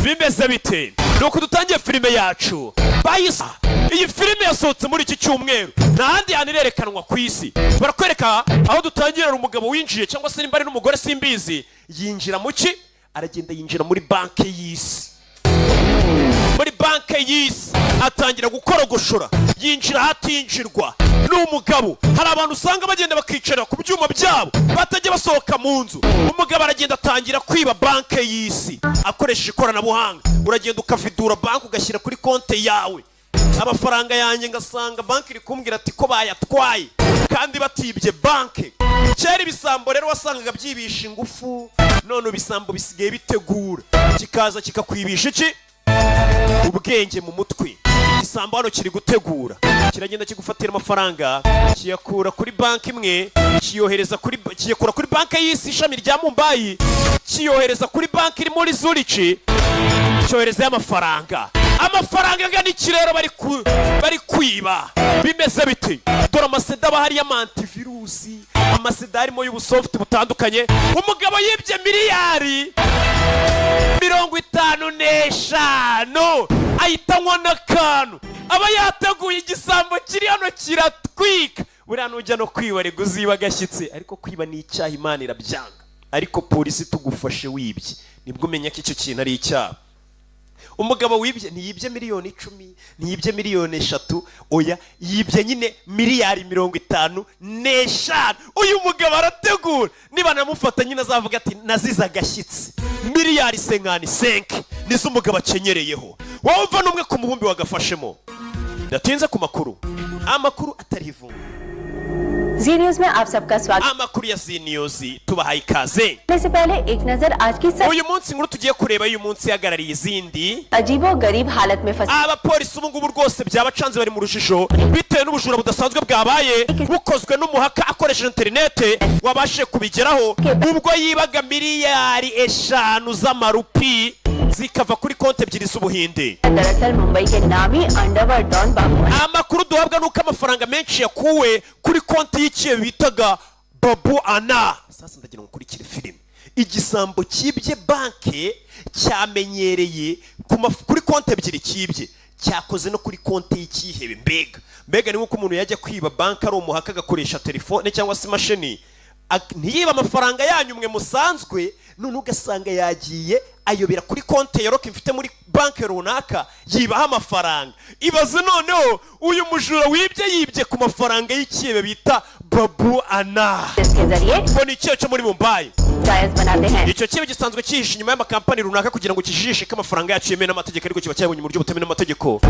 bimeze bite nuko dutangiye filime yacu bayisa iyi filime yasohotse muri iki cyumweru n'ahandi hantu irerekanwa ku isi barakwereka aho dutangirira umugabo winjiye cyangwa se nimba ari n'umugore simbizi yinjira mu ki aragenda yinjira muri banki y'isi atangira gukorogoshora yinjira hatinjirwa n'umugabo hari abantu usanga bagenda bakicara ku byuma byabo batajya basohoka mu nzu umugabo aragenda atangira kwiba banki y'isi akoresheje ikoranabuhanga uragenda ukavidura banki ugashyira kuri konti yawe amafaranga yanjye ngasanga banki iri kumbwira ati ko bayatwaye kandi batibye banki kera ibisambo rero wasangaga byibisha ingufu none ibisambo bisigaye bitegura kikaza kikakwibisha iki ubwenge mu mutwe igisambo hano kiri gutegura kiragenda kigufatira amafaranga kiyakura kuri banki imwe kiyakura kuri banki y'isi ishami rya Mumbai kiyohereza kuri banki iri muri Zurich cyoherezayo amafaranga angana iki rero bari kwiba bimeze bite dore amaseda aba hari y'amantivirusi amaseda harimo y'ubusofuti butandukanye umugabo yibye miliyari 55 ahitanywa n'akantu aba yateguye igisambo kiri hano kiratwika buriya nujya no kwiba rego uziba agashyitsi ariko kwiba ni icyaha Imana irabyanga ariko polisi tugufashe wibye nibwo umenya ko icyo kintu ari icyaha umugabo wibye ntiyibye miliyoni 10 ntiyibye miliyoni 3 oya yibye nyine miliyari 55 uyu mugabo arategura niba namufata nyine azavuga ati naziza agashyitsi miliyari 55 nizo umugabo akenyereyeho wumva n'umwe ku mubumbi wagafashemo ndatinze ku makuru amakuru atari ivumbi जी न्यूज़ में आप सबका स्वागत amakuru ya Z News tubahaye ikaze से पहले एक नजर आज की uyu munsi nkuru tugiye kureba uyu munsi yagarariye izindi अजीबो गरीब हालत में फंसे abapolisi ubu ngubu rwose byabacanze bari mu rujijo bitewe n'ubujura budasanzwe bwabaye bukozwe n'umuhaka akoresheje interinete wabashe kubigeraho ubwo yibaga miliyari 5 z'amarupi zikava kuri konti ebyiri z'ubuhinde दरअसल मुंबई के नामी underworld don Babu amakuru duhabwa nuko amafaranga menshi yakuwe kuri konti y'ikiye bitaga Babu Ana sasa ndagira ngo kurikire filime igisambo kibye banki cyamenyereye kuri konti ebyiri kibye cyakoze no kuri konti y'ikihebe mbega ni nkuko umuntu yajya kwiba banki ari umuhaka agakoresha telefone cyangwa se imashini ntiyiba amafaranga yanyu mwe musanzwe none ugasanga yagiye ayobera kuri konti ya rock mfite muri banki runaka yibaho amafaranga ibaze noneho uyu mujura yibye ku mafaranga y'ikiyebe bita Babu Ana ngo ni ikiyo cyo muri Mumbai icyo kibe gisanzwe cyihishe inyuma y'amakampani runaka kugira ngo kijishe ko amafaranga yacu yemewe n'amategeko ariko kiba cyabonye mu buryo butemewe n'amategeko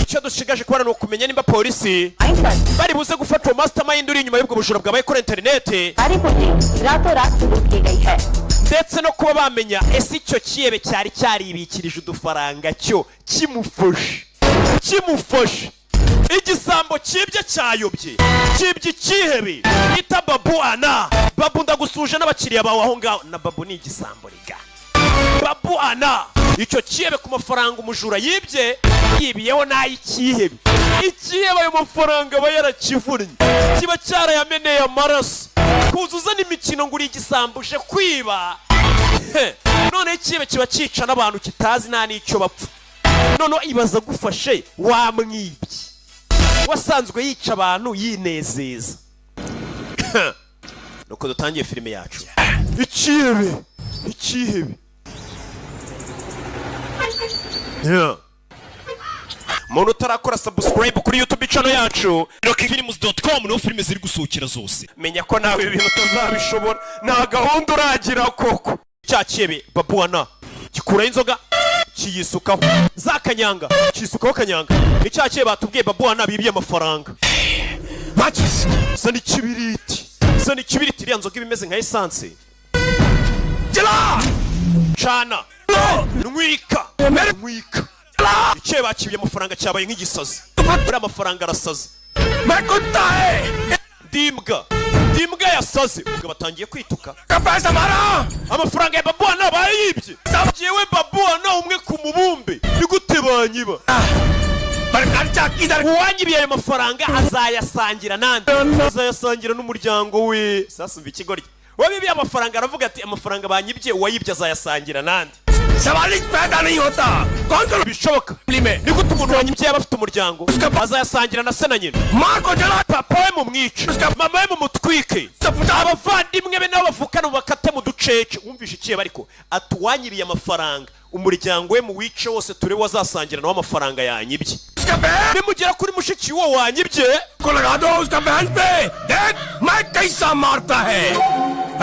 icyo dushigaje kubara ni ukumenya nimba polisi bari buze gufata uwo mastermind uri inyuma y'ubwo bujura bwabaye kuri interinete ndetse no kuba bamenya ese icyo kiyebe cyari cyaribikirije udufaranga cyo kimufashe igisambo kibye cyayobye kibye ikihebe bita Babu Ana Babu ndagusuje n'abakiriya bawe aho ngaho na Babu ni igisambo riga Babu Ana icyo kiyebe ku mafaranga umujura yibiyeho n'ay'ikihebe ikihebe ayo mafaranga aba yarakivunnye kiba cyarayameneye amaraso kuzuza n'imikino ngo uri igisambo uje kwiba none ikihebe kiba cyica n'abantu kitazi nta n'icyo bapfa none ibaza gufashe wamwibye wasanzwe yica abantu yinezeza nuko dutangiye filime yacu ikihebe muntu utarakora subscribe kuri YouTube channel yacu rockfilms.com no filime ziri gusohokera zose menya ko nawe ibintu utazabishobora nta gahunda uragira koko cyakebe Babu Ana gikura inzoga kiyisukaho zakanyanga kiyisukaho kanyanga icyakebe batubwiye Babu Ana bibye amafaranga sani kibiriti iriya nzoga ibimeze nka essence cana nwika icyo bakibye amafaranga cyabaye nk'igisazi buri amafaranga arasaze dimbwa yasaze ubwo batangiye kwituka amafaranga ya Babu Ana bayibye yewe Babu Ana umwe ku mubumbe nigute banyiba uwanyibiye ayo mafaranga azayasangira nande azayasangira n'umuryango we sasa umva ikigoryi wabibiye amafaranga aravuga ati amafaranga banyibye uwayibye azayasangira nande सवाल ही पैदा नहीं होता कौन कर bishoboka niko umuntu wanyibye yaba afite umuryango azayasangira na se na nyina माँ को जला papa we mumwice mama we mumutwike abavandimwe be nabo bavukana bakate mu ducece wumvishe ikiye bariko atuwanyiriye amafaranga umuryango we mu wice wose ture wazasangira nawo amafaranga yanyibye nimugera kuri mushiki wo wanyibye को लगा दो उसका बहन पे देख मैं कैसा मारता है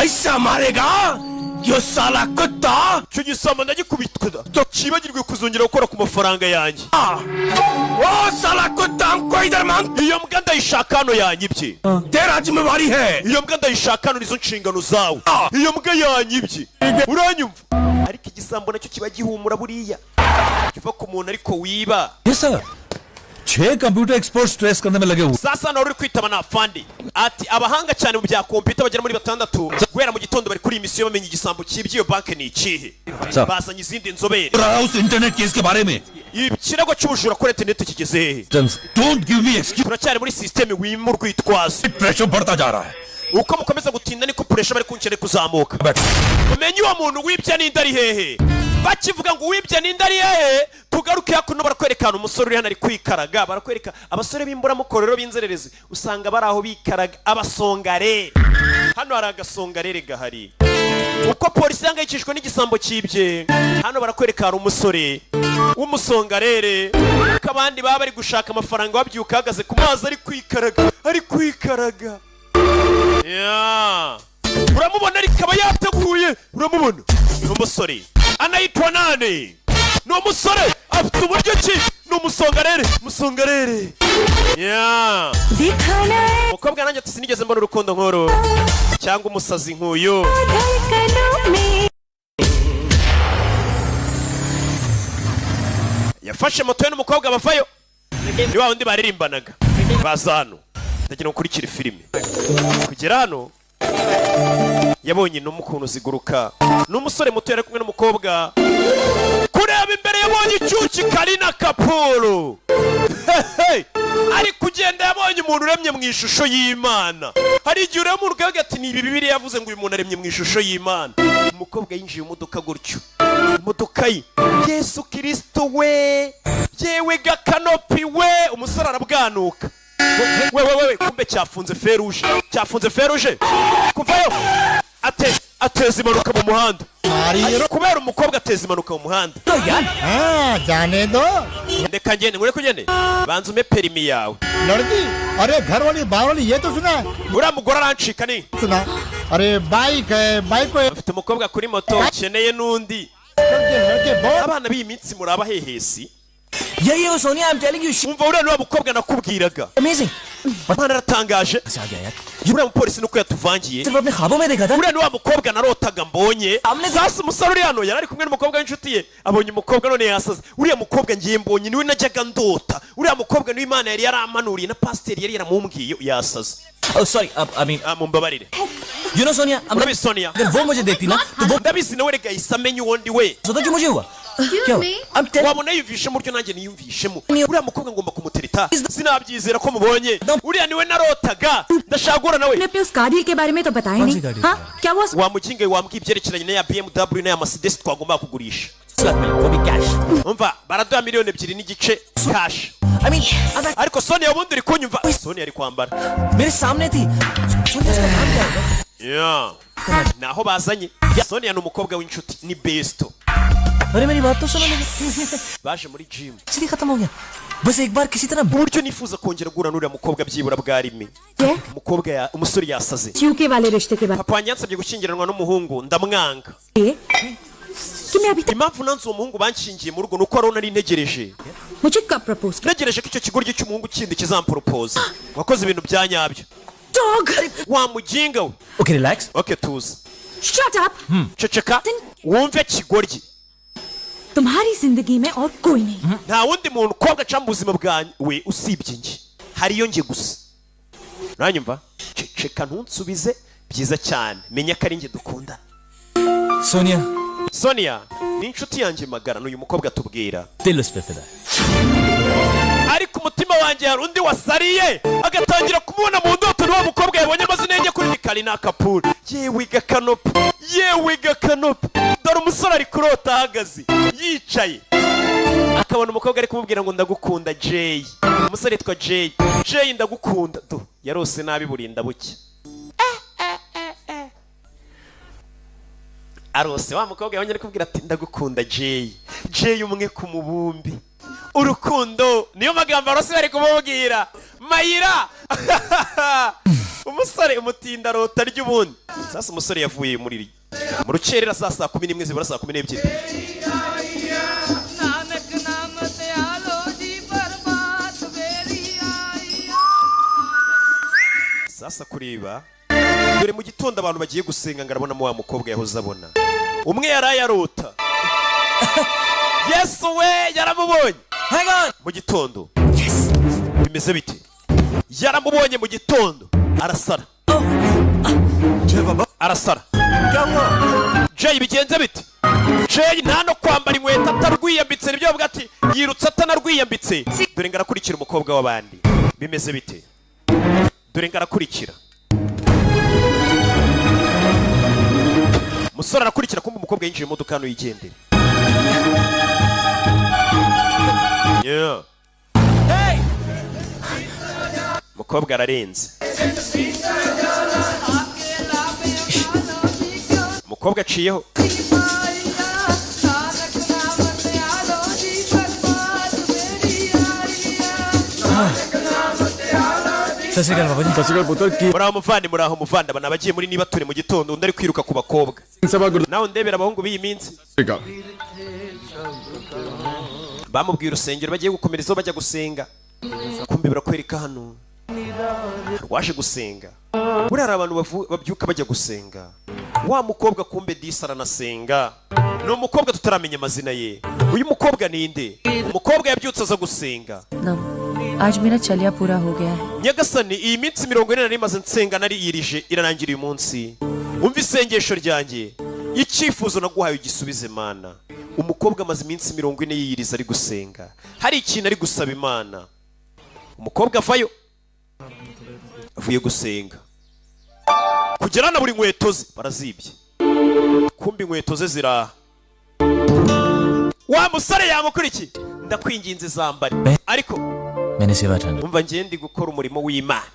ऐसा मारेगा यो साला कुत्ता cyo gisama ndagikubitwa kibagirwe kuzongera gukora ku mafaranga yanjye वो साला कुत्ता हमको इधर मांग iyo mbwa ndayishaka hano yanyibye तेरा जिम्मेवारी है iyo mbwa ndayishaka hano nizo nshingano zawe iyo mbwa yanyibye uranyumva ariko igisambo nacyo kiba gihumura buriya kiva ku muntu ariko wiba yes sir 6 computer expert stress करने में लगे हुए sasa nawe uri kwitaba na afandi ati abahanga cyane mu bya computer bagera muri 6 guhera mu gitondo bari kuri imisiyo bamenye igisambo cy'ibyo banke ni ikihe bazanye izindi nzobere रहा उस internet case के बारे में ikirego cy'ubujura kuri internet kigeze hehe don't give me excuse turacyari muri system wimurwitwaza pressure बढ़ता जा रहा है uko mukomeza gutinda niko pressure bari kuncere kuzamuka umenye uwo muntu wibya n'indi ari hehe bakivuga ngo wibya n'indi ari hehe tugaruke hakuno barakwerekana umusore uri hano ari kwikaraga barakwereka abasore b'imburamukorero b'inzererezi usanga bari aho bikaraga abasongare hano hari agasongarere gahari uko polisi yangayikishwe n'igisambo cyibye hano barakwereka hari umusore w'umusongarere uko abandi baba bari gushaka amafaranga babyuka ahagaze ku mazi ari kwikaraga uramubona ariko aba yateguye uramubona ni umusore anayitwa nane ni umusore afite uburyo ki ni umusongarere umukobwa nanjye ati sinigeze mbona urukundo nk'uru cyangwa umusazi nk'uyu yafashe moto ye n'umukobwa bavayo ni wa wundi baririmbanaga baza hano ndagira ngo ukurikire filime kugera hano yabonye n'umukuntu ziguruka n'umusore muto yari kumwe n'umukobwa kureba imbere yabonye icyuki Karina Kapuro ari kugenda yabonye umuntu uremye mu ishusho y'Imana hari igihe ureba umuntu ukavuga ati ni Bibiliya yavuze ngo uyu muntu aremye mu ishusho y'Imana umukobwa yinjiye mu modoka gutyo imodoka ye Yesu Kristo we yewe gakanopi we umusore arabwanuka we kumbe cyafunze feruje kuvayo ateza impanuka mu muhanda kubera umukobwa ateza impanuka mu muhanda जाने दो ndeka ngende ngure kugende banza ume perimi yawe लड़की अरे घर वाली बाहर वाली ये तो सुना uriya mugore arancika ni सुना अरे बाइक है बाइक को afite umukobwa kuri moto ukeneye n'undi लड़के बहुत abana b'iyi minsi muraba hehesi यही हो Sonia I'm telling you shit umva uriya niwa mukobwa nakubwiraga amazing Mana aratangaje आ गया यार uriya mupolisi nuko yatuvangiye सिर्फ अपने ख्वाबों में देखा था uriya niwa mukobwa narotaga mbonye Amne- sasa umusore uri hano yari ari kumwe n'umukobwa w'inshuti ye abonye umukobwa none yasaze uriya mukobwa ngiye mbonye niwe najyaga ndota uriya mukobwa niwe Imana yari yaramanuriye na pasiteri yari yaramumbwiye yasaze oh sorry I mean mumbabarire you know Sonia urabizi Sonia अगर वो मुझे देखती ना तो वो ndabizi nawe rega yahise amenya uwo ndi we सोचता कि मुझे हुआ क्या हुआ? I'm telling wabona yiyumvishemo uryo nanjye niyumvishemo uriya mukobwa ngomba kumutereta sinabyizera ko mubonye uriya niwe narotaga ndashaka guhura nawe अपने उस गाड़ी के बारे में तो बताया कौन सी नहीं गाड़ी? हाँ क्या वो wamukinge wambwiye ibyerekeranye n'aya BMW n'aya Mercedes twagomba kugurisha साथ में वो भी cash umva baraduha miliyoni 2 n'igice cash I mean अगर ariko Sonia ubundi uri kunyumva Sonia ari kwambara मेरे सामने थी सोनिया इसका नाम क्या है naho bazanye Sonia ni umukobwa w'inshuti ni besto अरे मेरी बात तो सुनो baje muri gym इसलिए खत्म हो गया बस एक बार किसी तरह uburyo nifuza kongera guhura n'uriya mukobwa byibura bwarime क्या umukobwa umusore yasaze यूके वाले रिश्ते के बारे papa wanjye yansabye gushyingiranwa n'umuhungu ndamwanga में कि मैं अभी तक impamvu nanze uwo muhungu banshingiye mu rugo nuko wari nari ntegereje मुझे कब प्रपोज कर ntegereje ko icyo kigoryi cy'umuhungu kindi kizamporopoza wakoze ibintu bya nyabyo dog wamuginga we okay relax okay tuzi shut up ceceka wumve kigoryi तुम्हारी जिंदगी में और कोई नहीं nta wundi muntu ukobwa aca mu buzima bwawe usibye njye hariyo njye gusa uranyumva ceceka ntunsubize byiza cyane menya ko ari njye dukundana Sonia Sonia ni inshuti yanjye magara n'uyu mukobwa tubwira दिल उस पे फिदा है ariko umutima wanjye hari undi wasariye agatangira kumubona mu ndoto n'uwo mukobwa yabonye amazina ye kuri Karina Kapoor. Yewe gakanope dore umusore ari kurota ahagaze yicaye akabona umukobwa ari kumubwira ngo ndagukunda Jay. Umusore yitwa Jay ndagukunda yarose nabi burinda buke arose wa mukobwa yongera kubwira ati ndagukunda Jay umwe ku mubumbi urukundo niyo magambo arose bari kumubwira Mayira. Umusore umutinda rota ry'ubundi. Sasa umusore yavuye muri mu rukerera saa 11 zibura saa 12. Sasa kureba dore mu gitondo abantu bagiye gusenga ngarabona mu wa mukobwa yahoze abona umwe yarayarota. Yesu we yaramubonye. Hang on. Mu gitondo bimeze bite? Yaramubonye mu gitondo arasara. Arasara. Jay bigenze bite? Jay nta no kwambara inkweto atarwiyambitse nibyo bavuga ati yirutse atanarwiyambitse. Dore ngarakurikira umukobwa w'abandi. Bimeze bite? Dore ngarakurikira. Musore arakurikira kumbe umukobwa yinjiye mu modoka hano yigendera. Yeah. Hey! Mukobwa ararenze. Mukobwa aciyeho. Sasigal babaji. Sasigal putar ki. Muraho muvanda bana bagiye muri niba ture mu gitondo undi ari kwiruka ku bakobwa. Nawe ndebera abahungu b'iyi minsi. Bamubwiye urusengero bagiye gukomerezaho bajya gusenga. Kumbe birakwereka hano. Waje gusenga. Buriya hari abantu babyuka bajya gusenga. Wa mukobwa kumbe disi aranasenga. Ni umukobwa tutaramenya amazina ye. Uyu mukobwa ni nde? Umukobwa yabyutse aza gusenga. आज मेरा चलिया पूरा हो गया है. Nyagasani iyi minsi 40 nari maze nsenga nari yirije irangira uyu munsi. Umva isengesho ryanjye. Icyifuzo naguhaye ugisubize Imana. Umukobwa amaze iminsi 40 yiyiriza ari gusenga. Hari ikintu ari gusaba Imana. Umukobwa avayo. Avuye gusenga. Kugera na buri nkweto ze barazibye. Kumbi inkweto ze ziraha. Wa musore yamukurikiye. Ndakwinginze zambare. Ariko मैंने सेवा ठानी. umva ngendi gukora umurimo w'Imana.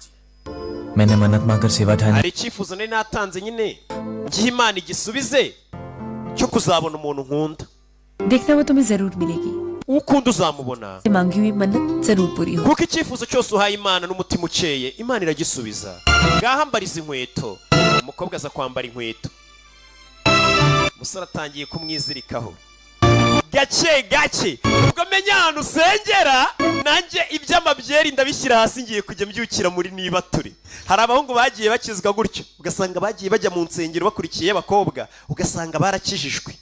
मैंने मन्नत मांगकर सेवा ठानी. Hari icyifuzo nari natanze nyine ngiye Imana igisubize cyo kuzabona umuntu nkunda. देखना वो तुम्हें जरूर मिलेगी. Ukunda uzamubona. मांगी हुई मन्नत जरूर पूरी हो. Kuko icyifuzo cyose uhaye Imana n'umutima ukeye Imana iragisubiza. Ngahambariza inkweto. Umukobwa aza kwambara inkweto. Musore atangiye kumwizirikaho. Gake ubwo menya ahantu usengera nanjye iby'amabyeri ndabishyira hasi ngiye kujya mbyukira muri niba turi. Hari abahungu bagiye bakizwa gutyo ugasanga bagiye bajya mu nsengero bakurikiye abakobwa ugasanga barakijijwe.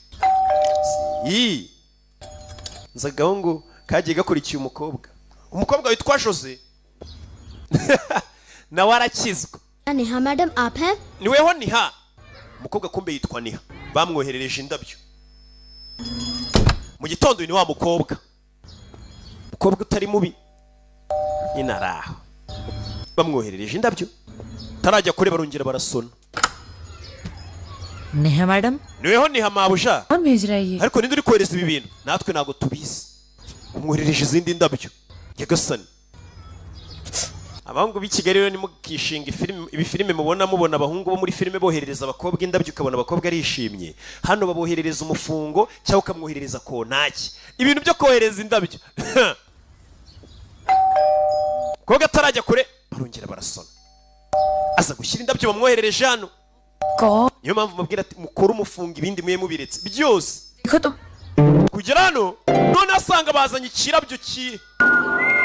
Nza gahungu kagiye gakurikiye umukobwa witwa Jose nawe arakizwa. Neha madam आप हैं? Niweho Niha. Umukobwa kumbe yitwa Niha. Bamwoherereje indabyo. Mu gitondo ni wa mukobwa utari mubi inaraho bamwoherereje indabyo tarajya kure barongera barasona. Neha madam. Niweho Niha mabuja. कौन भेज रहा है ये? Ariko ninde uri kohereza ibi bintu natwe nago tubizi. Umwoherereje izindi ndabyo. Nyagasani. Abahungu b'i Kigali rero ni mukishinga filime mubona abahungu bo muri filime boherereza abakobwa indabyo ukabona abakobwa arishimye. Hano baboherereza umufungo cyangwa ukamwoherereza kontaki. Ibintu byo kohereza indabyo. Koga atarajya kure barongera barasona. Aza gushyira indabyo bamwoherereje hano. Niyo mpamvu mubwira ati mukora umufungo ibindi mwe mubiretse byose. Kugera hano none asanga bazanye ikirabyo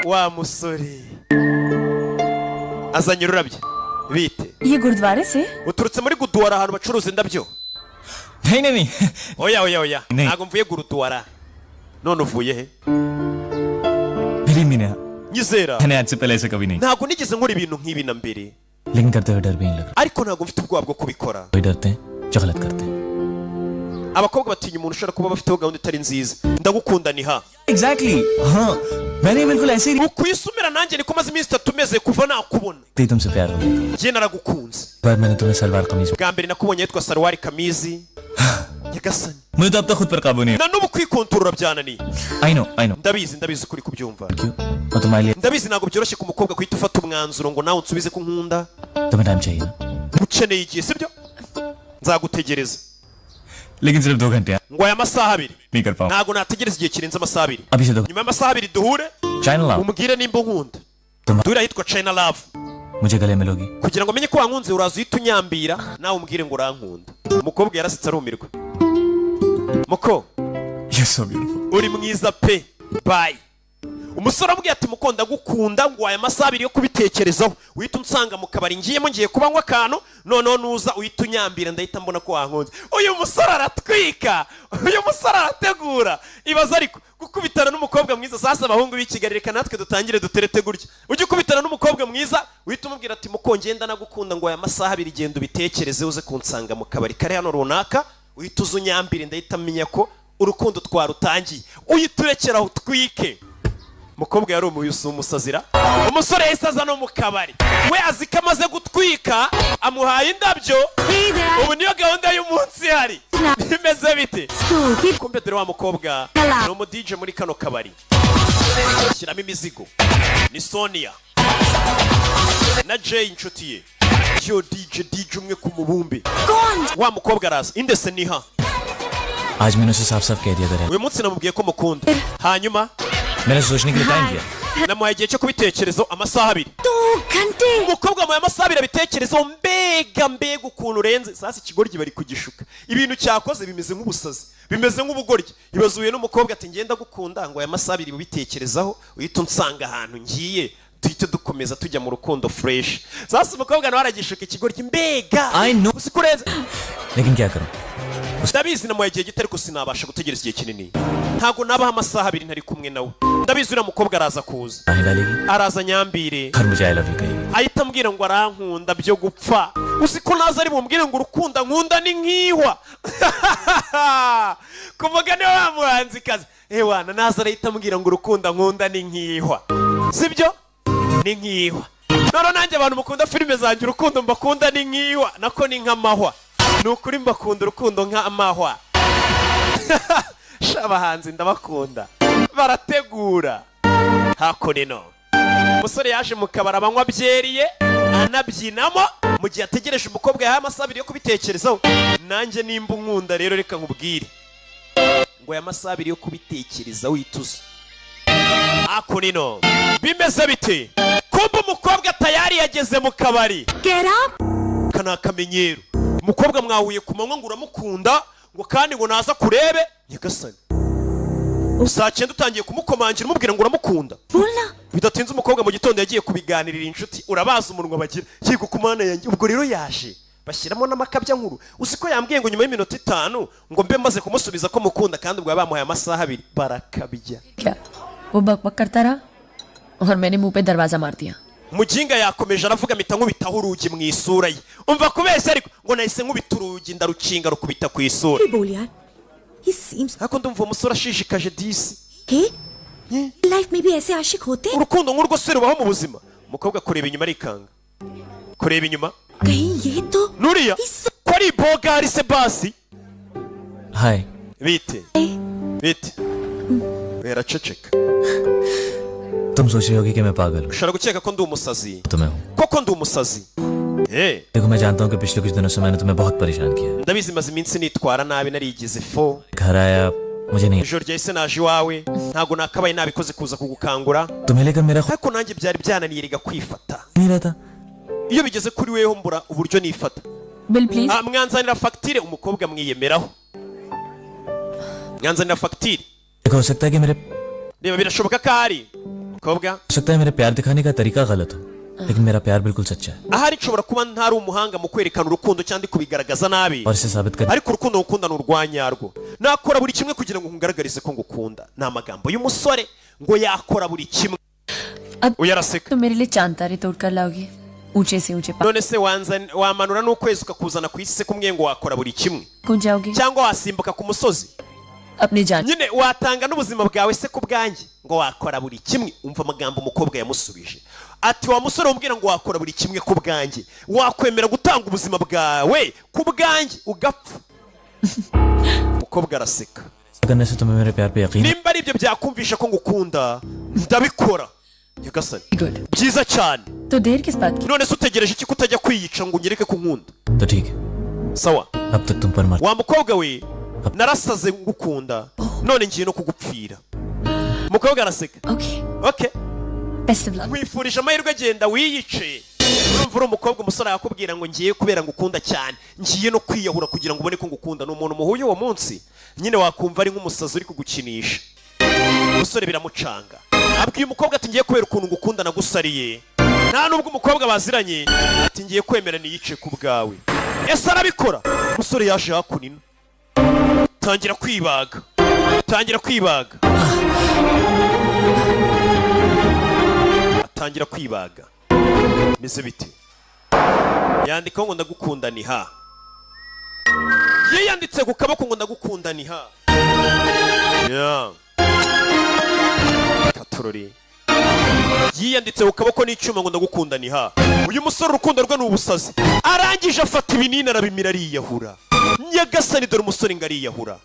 wa musore. Azanye ururabyo bite ये गुरुद्वारे से uturutse muri guduwara ahantu bacuruza indabyo. नहीं Oya ntago mvuye guruduwara none uvuye he? मेरी मीना Nyizera मैंने आज से पहले ऐसा कभी नहीं. ntago nigeze nkora ibintu nk'ibi na mbere लेकिन करते हुए डर भी नहीं लग रहा. ariko ntago mfite ubwoba bwo kubikora. कोई डरते हैं जो गलत करते हैं. abakobwa batinya umuntu ushobora kuba bafiteho gahunda itari nziza. Ndagukunda ni ha. Exactly. हाँ मैंने बिल्कुल ऐसे ही ukwisumira nanjye niko maze iminsi 3 meze kuva nakubona. तुमसे प्यार हो गया. Njye naragukunze. पर मैंने तुम्हें सलवार kameez Bwa mbere nakubonye yitwa Salwari Kamizi. Yagasani. मुझे तो अब तक खुद पर काबू नहीं. Na nubu kwikontorora byananiye. I know. Ndabizi kuri kubyumva. मैं तुम्हारे लिए Ndabizi ntabwo byoroshye ku mukobwa kwita ufata umwanzuro ngo nawe unsubize ko nkunda. तुम्हें टाइम चाहिए ना. Ukeneye igihe sibyo? Nzagutegereza. लेकिन सिर्फ 2 घंटे. Ngo aya masaha 2. नहीं कर पाऊँ. Ntabwo nategereza igihe kirenze amasaha 2. अभी से 2. Nyuma y'amasaha 2 duhure. China Love. Umubwire nimba unkunda. Duhure ahitwa China Love. मुझे गले मिलोगी. Kugira ngo menye ko wankunze uraza uhita unyambira nawe umbwire ngo urankunda. Umukobwa yarasitse arumirwa. Muko. You're so beautiful. Uri mwiza pe. Bye. Umusore amubwiye ati muko ndagukunda ngo aya masaha 2 yo kubitekerezaho. Uhita unsanga mu kabari ngiyemo ngiye kubanywa akantu noneho nuza uhita unyambira ndahita mbona ko wankunze. Uyu musore aratwika. Uyu musore arategura. Ibaza ariko gukubitana n'umukobwa mwiza sasa abahungu b'ikigali reka natwe dutangire duterete gutya. Ujye ukubitana n'umukobwa mwiza uhita umubwira ati muko ngenda nagukunda ngo aya masaha 2 genda ubitekereze uze kunsanga mu kabari kare hano runaka uhita uzunyambire ndahita menya ko urukundo twarutangiye. Uyiturekera utwike. Mukobwa yari umuyusu umusazira. Umusore yisaza no mu kabari. We azika amaze gutwika amuhaye indabyo. Ubu niyo gahunda y'umunsi hari. Bimeze bite? Kumbe dore wa mukobwa no mu DJ muri kano kabari. Shyiramo imizigo. Ni Sonia. Na Jay inshuti ye. Yo DJ umwe ku mubumbe. Wa mukobwa araza. Indese ni ha. आज मैंने उसे साफ-साफ कह दिया था. Uyu munsi namubwiye ko mukunda. Hanyuma मैंने सोचने के लिए टाइम दिया. namuhaye igihe cyo kubitekerezo amasaha 2. 2 घंटे. Umukobwa mu amasaha 2 abitekerezo mbega ukuntu urenze. Sasa ikigoryi bari kugishuka. Ibintu cyakoze bimeze nk'ubusazi. Bimeze nk'ubugoryi. Ibazuye n'umukobwa ati ngenda gukunda ngo aya masaha 2 bubitekerezaho uhita unsanga ahantu ngiye. Tuhite dukomeza tujya mu rukundo fresh. Sasa umukobwa nawe aragishuka ikigoryi mbega. I know. Usikurenze. लेकिन क्या करूं? Ndabizi namuhaye igihe gito ariko sinabasha gutegereza igihe kinini. Ntago nabaha amasaha 2 ntari kumwe nawe. Ndabizi uriya mukobwa araza kuza. Araza nyambire. हर मुझे I love you कहेगी. Ahita ambwira ngo arankunda byo gupfa. Usiko naza ari bumbwire ngo urukunda nkunda ni nkihwa. Kuvuga niwe wamuhanzi kazi. Ewana naza arahita ambwira ngo urukunda nkunda ni nkihwa. Sibyo? Ni nkihwa. Noro nanjye abantu mukunda filime zanjye urukundo mbakunda ni nkihwa nako ni nk'amahwa. Nukuri mbakunda urukundo nk'amahwa. Shabahanzi ndabakunda. Barategura. Hakonino. Umusore yaje mu kabara abanywa byeriye anabyinamo mu gihe ategereje umukobwa yahaye amasaha 2 yo kubitekerezaho. Nanjye nimba unkunda rero reka nkubwire. Ngo aya masaha 2 yo kubitekerezaho ituze. Hakonino. Bimeze bite? Kumbe umukobwa tayari yageze mu kabari. Get up. Kana kamenyero. Umukobwa mwahuye ku manywa ngo uramukunda ngo kandi ngo naza kurebe Nyagasani. Saa 9 utangiye kumukomangira umubwira ngo uramukunda. बोलना. Bidatinze umukobwa mu gitondo yagiye kubiganirira inshuti urabaza umunwa bagira. Yego kumana yanjye ubwo rero yaje. Bashyiramo n'amakabya nkuru. Usiko yambwiye ngo nyuma y'iminota 5 ngo mbe maze kumusubiza ko mukunda kandi ubwo bamuhaye amasaha 2 barakabya. क्या वो बकबक करता रहा और मैंने मुंह पे दरवाजा मार दिया. Mujinga yakomeje aravuga mita nkubitaho urugi mu isura ye. Umva kubeshya ariko ngo nahise nkubita urugi ndarukinga rukubita ku isura. बोल यार. He seems. Hako ndumva umusore ashishikaje disi. Hey. Life में भी ऐसे आशिक होते हैं. Urukundo nk'urwo se rubaho mu buzima. Umukobwa kureba inyuma arikanga. Kureba inyuma. कहीं ये तो. Nuriya. Ko ari bogari se basi. Hi. Bite. Bite. Wera ceceka. तुम सोच रही होगी कि मैं पागल हूँ. Ushara gukeka ko ndi umusazi. तो मैं हूँ. Koko ndi umusazi. देखो मैं जानता हूँ कि पिछले कुछ दिनों से मैंने तुम्हें बहुत परेशान किया. Ndabizi maze iminsi nitwara nabi narigize fo. घर आया मुझे नहीं. Ijoro ryahise naje iwawe ntago nakabaye nabikoze kuza kugukangura. तुम्हें लेकर मेरा Ariko nanjye byari byananiye riga kwifata. नहीं रहता. Iyo bigeze kuri weho mbura uburyo nifata. Bill please. Mwanzanira facture umukobwa mwiyemeraho. Mwanzanira facture. देखो हो सकता है कि मेरे. Reba birashoboka ko ari. Mukobwa. हो सकता है मेरे प्यार दिखाने का तरीका गलत हो. लेकिन मेरा प्यार बिल्कुल सच्चा है. Ahari nshobora kuba ntari umuhanga mu kwerekana urukundo cyangwa kubigaragaza nabi. और इसे साबित कर. Ariko urukundo ngukunda n'urwanyarwo. Nakora buri kimwe kugira ngo nkugaragarize ko ngukunda. Ni amagambo y'umusore ngo yakora buri kimwe. Uyaraseka. तो मेरे लिए चांद तारे तोड़ कर लाओगे. ऊंचे से ऊंचे none se wamanura n'ukwezi ukakuzana ku isi se kumwe ngo wakora buri kimwe कौन जाओगे cyangwa wasimbuka ku musozi अपनी जान nyine watanga n'ubuzima bwawe se ku bwanjye ngo wakora buri kimwe umva amagambo umukobwa yamusubije ati wa musore umbwira ngo wakora buri kimwe ku bwanjye wakwemera gutanga ubuzima bwawe ku bwanjye ugapfa umukobwa araseka करने से तुम्हें मेरे प्यार पे यकीन nimba ari ibyo byakumvisha ko ngukunda ndabikora nyagasani good byiza cyane तो देर किस बात की none se utegereje iki kutajya kwiyica ngo unyereke ko nkunda तो ठीक है sawa अब तक तुम पर मर wa mukobwa we narasaze ngukunda none ngiye no kugupfira umukobwa araseka okay okay best of luck nkwifurije amahirwe genda wiyice urumva uri umukobwa umusore yakubwira ngo ngiye kubera ngukunda cyane ngiye no kwiyahura kugira ngo ubone ko ngukunda ni umuntu muhuye uwo munsi nyine wakumva ari nk'umusazi uri kugukinisha umusore biramucanga abwiye umukobwa ati ngiye kubera ukuntu ngukunda nagusariye nta nubwo umukobwa baziranye ati ngiye kwemera niyice ku bwawe ese arabikora umusore yaje hakunina tangira kwibaga atangira kwibaga meze bite yandikaho ngo ndagukunda ni ha yiyanditse ku kaboko ngo ndagukunda ni ha ya katorori yiyanditse ku kaboko n'icyuma ngo ndagukunda ni ha uyu musore urukundo rwe ni ubusazi arangije afata ibinini arabimira ariyahura nyagasani dore umusore ngo ariyahura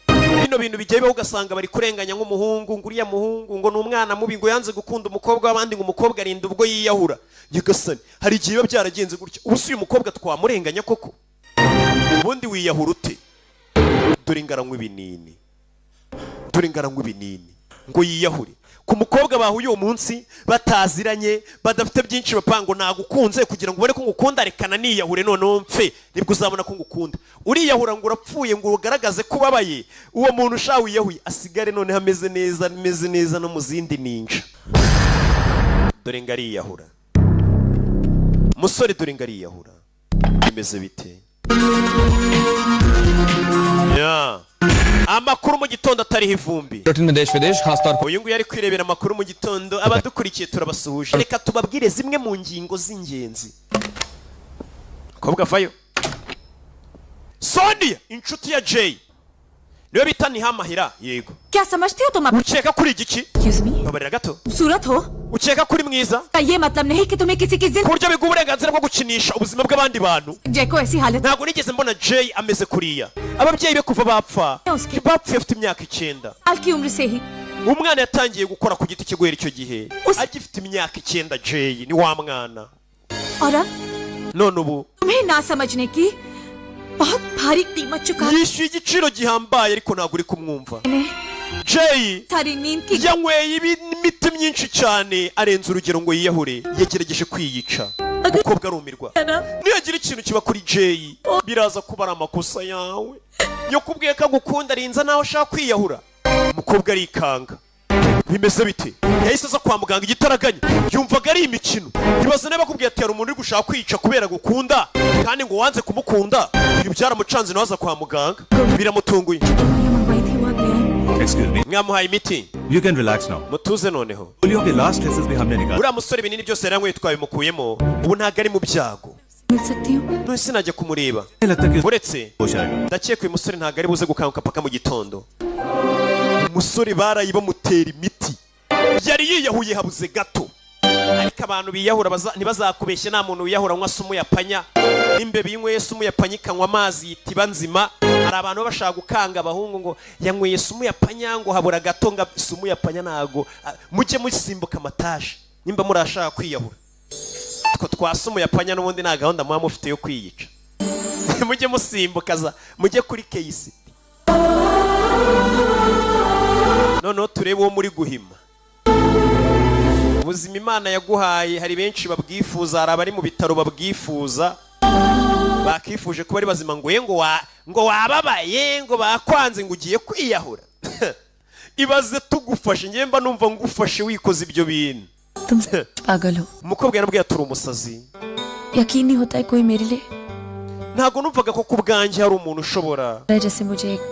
bino bintu bigiye bibaho ugasanga bari kurenganya nk'umuhungu ngo uriya muhungu ngo ni umwana mubi ngo yanze gukunda umukobwa w'abandi ngo umukobwa arinda ubwo yiyahura nyagasani hari igihe biba byaragenze gutya ubu si uyu mukobwa twamurenganya koko ubundi wiyahura ute dore ingaranywa ibinini ngo yiyahure ku mukobwa bahuye uwo munsi bataziranye badafite byinshi bapango nagukunze kugira ngo ubone ko ngukunda rekana niyahure noneho mfe nibwo uzabona ko ngukunda uriyahura ngo urapfuye ngo ugaragaze ko ubabaye uwo muntu ushawe wiyahuye asigare noneho ameze neza no mu zindi ninja dore ngo ariyahura musore dore ngo ariyahura bimeze bite ya amakuru mu gitondo atariho ivumbi uyu nguyu ari kwirebera amakuru mu gitondo abadukurikiye turabasuhuje reka tubabwire zimwe mu ngingo z'ingenzi kobwa vayo Sonia inshuti ya Jay niwe bita Nihamahira yego क्या समझते हो तुम अपनी ukeka kuri igiki Excuse me? babarira gato खूबसूरत हो ukeka kuri mwiza का ये मतलब नहीं कि तुम्हें किसी की ku जिंदगी buryo biguha uburenganzira bwo gukinisha ubuzima bw'abandi bantu जय को ऐसी हालत ntabwo nigeze mbona Jay ameze kuriya ababyeyi be kuva bapfa bapfuye afite imyaka 9 साल की उम्र से ही umwana yatangiye gukora ku giti cye guhera icyo gihe Us- agifite imyaka 9 Jay ni wa mwana और अब none ubu तुम्हें ना समझने की बहुत भारी कीमत चुका yishyuye igiciro gihambaye ariko ntabwo uri kumwumva मैंने Jay सारी नींद की yanyweye imiti myinshi cyane arenza urugero ngo yiyahure yagerageje kwiyica umukobwa arumirwa niyagira ikintu kiba kuri Jay biraza kuba ari amakosa yawe yo kubwiye ko agukunda arinza nawe ashaka kwiyahura umukobwa arikanga bimeze bite yahise aza kwa muganga igitaraganya yumvaga ari imikino ibaze niba akubwiye ati hari umuntu uri gushaka kwica kubera gukunda kandi ngo wanze kumukunda ibi byaramucanze nawe aza kwa muganga biramutunguye मंगवाई थी वो अब ले आई Excuse me. mwamuhaye imiti You can relax now. mutuze noneho polio के last cases भी हमने निकाले uriya musore ibinini byose yari yanyweye twabimukuyemo ubu ntabwo ari mu byago मिल सकती हूँ none sinajya kumureba लगता है कि uretse होश आएगा ndakeka uyu musore ntabwo ari buze gukanguka paka mu gitondo umusore barayi bamutera imiti yari yiyahuye habuze gato ariko abantu biyahura ntibazakubeshye nta muntu wiyahura anywa sumu yapanya n'imbeba yinyweye sumu yapanya ikanywa amazi yitiba nzima hari abantu baba bashaka gukanga abahungu ngo yanyweye sumu yapanya ngo habura gato ngo sumu yapanya ntago mujye musimbuka amataje nimba murashaka kwiyahura two twa sumu yapanya n'ubundi nta gahunda muba mufite yo kwiyica mujye musimbukaza mujye kuri keyisi noneho turebe uwo muri guhima ubuzima imana yaguhaye hari benshi babwifuza hari abari mu bitaro babwifuza bakifuje kuba ari bazima ngo wababaye ngo bakwanze ngo ugiye kwiyahura ibaze tugufashe njye mba numva ngufashe wikoze ibyo bintu तुम पागल हो umukobwa yarambwiye turi umusazi यकीन नहीं होता है कोई मेरे लिए ntabwo numvaga ko ku bwanjye hari umuntu ushobora जैसे मुझे एक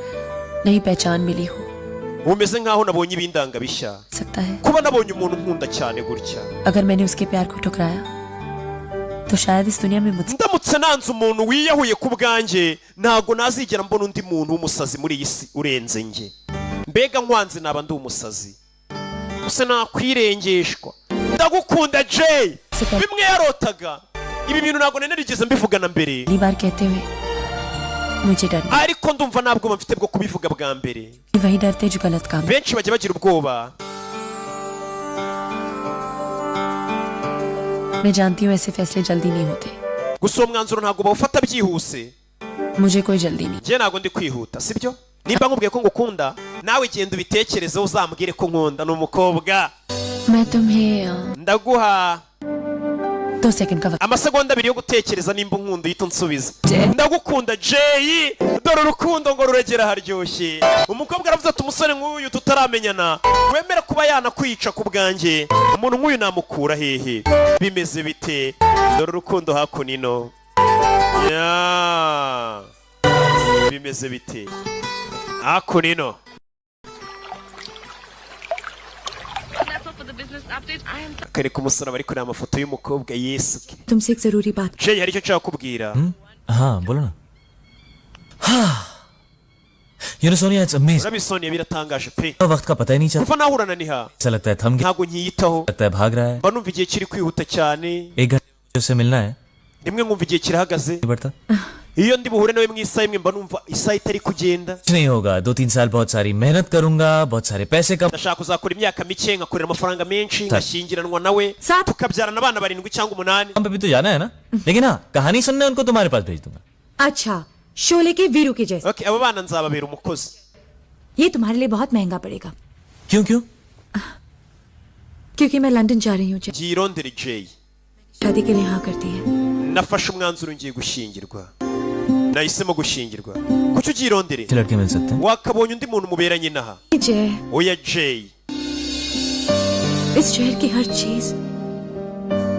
नई पहचान मिली हो umeze nkaho nabonye ibindanga bishya सकता है kuba nabonye umuntu nkunda cyane gutya अगर मैंने उसके प्यार को ठुकराया तो शायद इस दुनिया में मुझसे ndamutse nanze umuntu wiyahuye ku bwanjye ntago nazigera mbona undi muntu w'umusazi muri iyi si urenze njye. Mbega nkwanze naba ndi umusazi use nakwirengeshwa. Ndagukunda Jay. Bimwe yarotaga ibi bintu ntago nerigeze mbivugana mbere. पहली बार कहते हुए मुझे डर ariko ndumva ntabwo mfite bwo kubivuga bwa mbere. वही डरते जो गलत काम benshi bajya bagira ubwoba. मैं जानती हूँ ऐसे फैसले जल्दी नहीं होते gusa uwo mwanzuro ntabwo bawufata byihuse. मुझे कोई जल्दी नहीं njye ntabwo ndi kwihuta sibyo. Niba nkubwiye ko ngukunda nawe genda ubitekerezeho uzambwire ko nkunda. Ni umukobwa. मैं तुम्हें ndaguha 2 सेकंड का वक्त amasegonda 2 yo gutekereza nimba unkunda uhita unsubiza. Ndagukunda Jay. Dore urukundo ngo ruregera haryoshye. Umukobwa aravuze ati umusore nk'uyu tutaramenyana wemera kuba yanakwica ku bwanjye umuntu nk'uyu namukura hehe. Bimeze bite? Dore urukundo hakunino. Ya bimeze bite hakunino. Kareka umusore bari kureba amafoto y'umukobwa Yesu. तुमसे एक जरूरी बात Jay hari icyo nshaka kubwira. हाँ बोलो ना You know Sonia, it's amazing. Urabisoniye biratangaje pe. वक्त का पता ही नहीं चलता. Kuva nahura na Niha ऐसा लगता है थम गया, ntago nkiyitaho. लगता है भाग रहा है. Mba numva igihe kiri kwihuta cyane. 1 घंटे से मिलना है. Rimwe nkumva igihe kirahagaze. नहीं बढ़ता. Iyo ndi buhure nawe mu isaha imwe mba numva isaha itari kugenda. कुछ नहीं होगा. 2-3 साल बहुत सारी मेहनत करूंगा, बहुत सारे पैसे कम. Ndashaka kuzakora imyaka mike ngakorera amafaranga menshi ngashyingiranwa nawe Sat. tukabyarana abana 7 cyangwa 8. हम पे भी तो जाना है ना. लेकिन हाँ कहानी सुनने उनको तुम्हारे पास भेज दूंगा. अच्छा शोले के वीरू के जैसे Okay, abo bana nzababera umukozi. ये तुम्हारे लिए बहुत महंगा पड़ेगा क्यों क्यों? क्योंकि मैं लंदन जा रही हूँ Byirondere Jay. शादी के लिए हाँ करती है Nafashe umwanzuro ngiye gushyingirwa. Nahisemo gushyingirwa. Kuki ubyirondere? अच्छे लड़के मिल सकते हैं. Wakabonye undi muntu muberanye naha. जय Oya Jay. इस शहर की हर चीज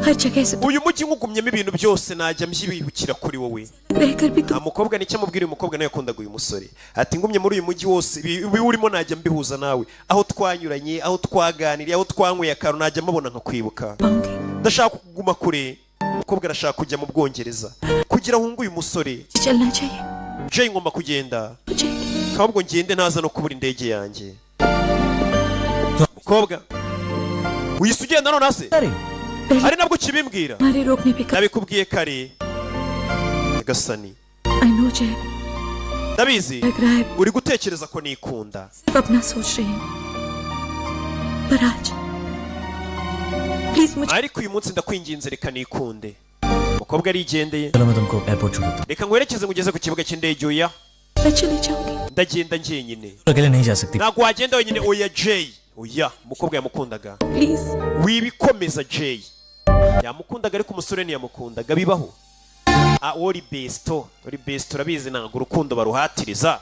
हर जगह से Uyu mujyi nkugumyemo ibintu byose najya mbyibukira kuri wowe. रहकर भी Nta mukobwa nicyo amubwira uyu mukobwa nawe yakundaga uyu musore. Ati ngumye muri uyu mujyi wose ibi urimo najya mbihuza nawe. Aho twanyuranye, aho twaganiriye, aho twanyweye akaru najya mabona nkakwibuka. पाऊंगी Ndashaka kuguma kure. Umukobwa arashaka kujya mu Bwongereza kugira hungu uyu musore. चलना चाहिए Jay ngomba kugenda. मुझे Kabwo ngende ntaza no kubura indege yanjye. Mukobwa wise ugenda none ase अरे ari nabwo kibimbwira. हमारे रोकने पे Nabikubwiye kare. Gasani. I know जय Ndabizi लग रहा है uri gutekereza ko nikunda. सिर्फ अपना सोच रही हूँ पर आज प्लीज मुझे Ariko uyu munsi ndakwinginze reka nikunde. Umukobwa arigendeye. चलो मैं तुमको एयरपोर्ट छोड़ देता Reka nkwerekeze ngugeze ku kibuga cy'indege oya. मैं चली जाऊंगी Ndagenda njyenyine. हूँ. अकेले नहीं जा सकती. Ntabwo wagenda wenyine oya Jay. Oya umukobwa yamukundaga. Please Wibikomeza Jay. Yamukundaga ariko umusore ntiyamukundaga bibaho. Ori besto urabizi ntabwo urukundo baruhatiriza.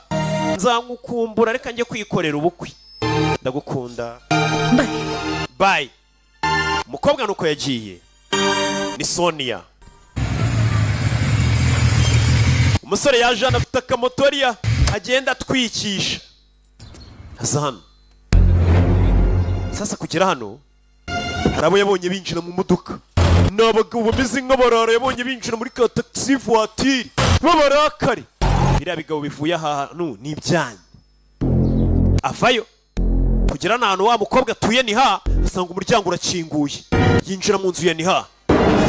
Nzagukumbura reka njye kwikorera ubukwe. Ndagukunda. Bye Bye. Umukobwa nuko yagiye. Ni Sonia. Umusore yaje anafite akamotoriya agenda atwikisha. Aza hano. Sasa kugera hano hari abo yabonye binjira mu modoka. Ni abagabo bameze nk'abarara yabonye binjira muri ka taxi voiture b'abarakare. Biriya bigabo bivuye ahantu ni ibyanyu. Avayo kugera ahantu wa mukobwa atuye Niha asanga umuryango urakinguye. Yinjira mu nzu ya Niha.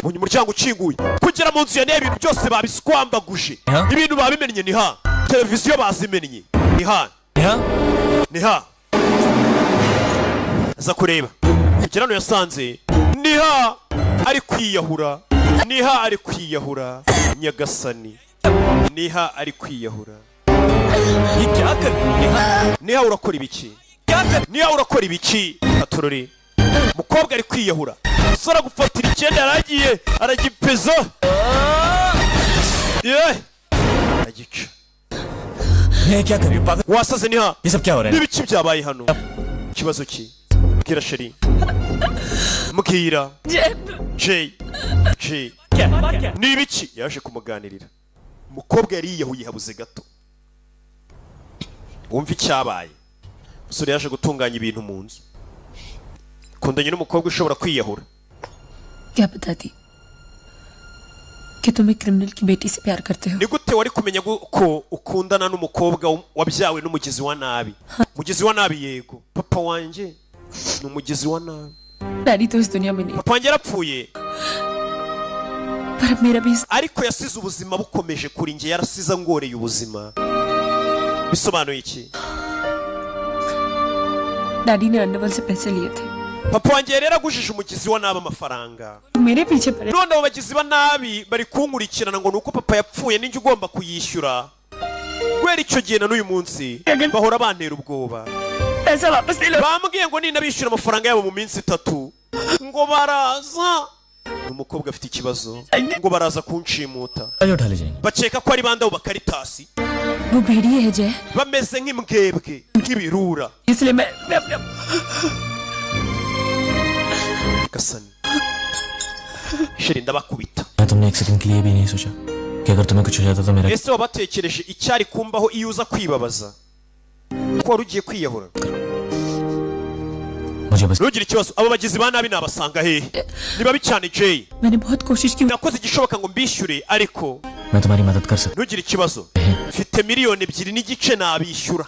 Bunye umuryango ukinguye. Kugera mu nzu ya Niha ibintu byose babiskwambaguje. Niha? Ibintu babimennye Niha. Televiziyo bazimennye. Niha. यहाँ Niha. Aza kureba. Kugera hano yasanze Niha ari kwiyahura. Niha ari kwiyahura. Nyagasani. Niha ari kwiyahura. ये क्या कर रही है? Niha urakora ibiki? क्या कर Niha urakora ibiki? Atorore. Mukobwa ari kwiyahura. Sora gufatira icyenda yaragiye aragipeza. Agica. मैं क्या कर रही हूँ पागल? Wasaze Niha. ये सब क्या हो रहा है? N'ibiki byabaye hano? Ikibazo ki? Bwira sheri. Mukira. Jay. Ni ibiki? Yaje kumuganirira. Umukobwa yari yiyahuye habuze gato. Wumva icyabaye. Umusore yaje gutunganya ibintu mu nzu. Kundanye n'umukobwa ushobora kwiyahura. क्या बताती कि तुम एक क्रिमिनल की बेटी से प्यार करते हो? ni gute wari kumenya ko ukundana n'umukobwa wabyawe n'umugizi wa nabi? Mugizi wa nabi yego, papa wanje ni umugizi wa nabi. Daddy तो इस दुनिया में नहीं, papa wanjye yarapfuye पर अब मेरा भी ariko yasize ubuzima bukomeje kuri njye, yarasize angoreye ubuzima. Bisobanuye iki? Daddy ने अंडरवर्ल्ड से पैसे लिए थे, papa wanjye rero agujije umugizi wa nabi amafaranga, मेरे पीछे पड़े। none abo bagizi ba nabi bari kunkurikirana ngo nuko papa yapfuye ninjye ugomba kuyishyura. Kubera icyo gihe na n'uyu munsi bahora bantera ubwoba. पैसा वापस ले लो। Bambwiye ngo ninabishyura amafaranga yabo mu minsi 3 ngo baraza. Umukobwa afite ikibazo ngo baraza kunshimuta. उठा ले जाएंगे। Bakeka ko ari bande abo Bakaritasi, वो भेड़िए है जय, bameze nk'imbwebwe nk'ibirura. इसलिए मैं अपने Gasani sheri ndabakubita. मैं तुमने एक सेकंड के लिए भी नहीं सोचा कि अगर तुम्हें कुछ हो जाता तो मेरा Ese wabatekereje icyari kumbaho iyo uza kwibabaza ko wari ugiye kwiyahura? मुझे बस Ntugire ikibazo, abo bagizi ba nabi nabasanga hehe? Ni babi cyane Jay. मैंने बहुत कोशिश की, Nakoze igishoboka ngo mbishyure ariko मैं तुम्हारी मदद कर सकता ntugire ikibazo, mfite miliyoni 2.5 nabishyura.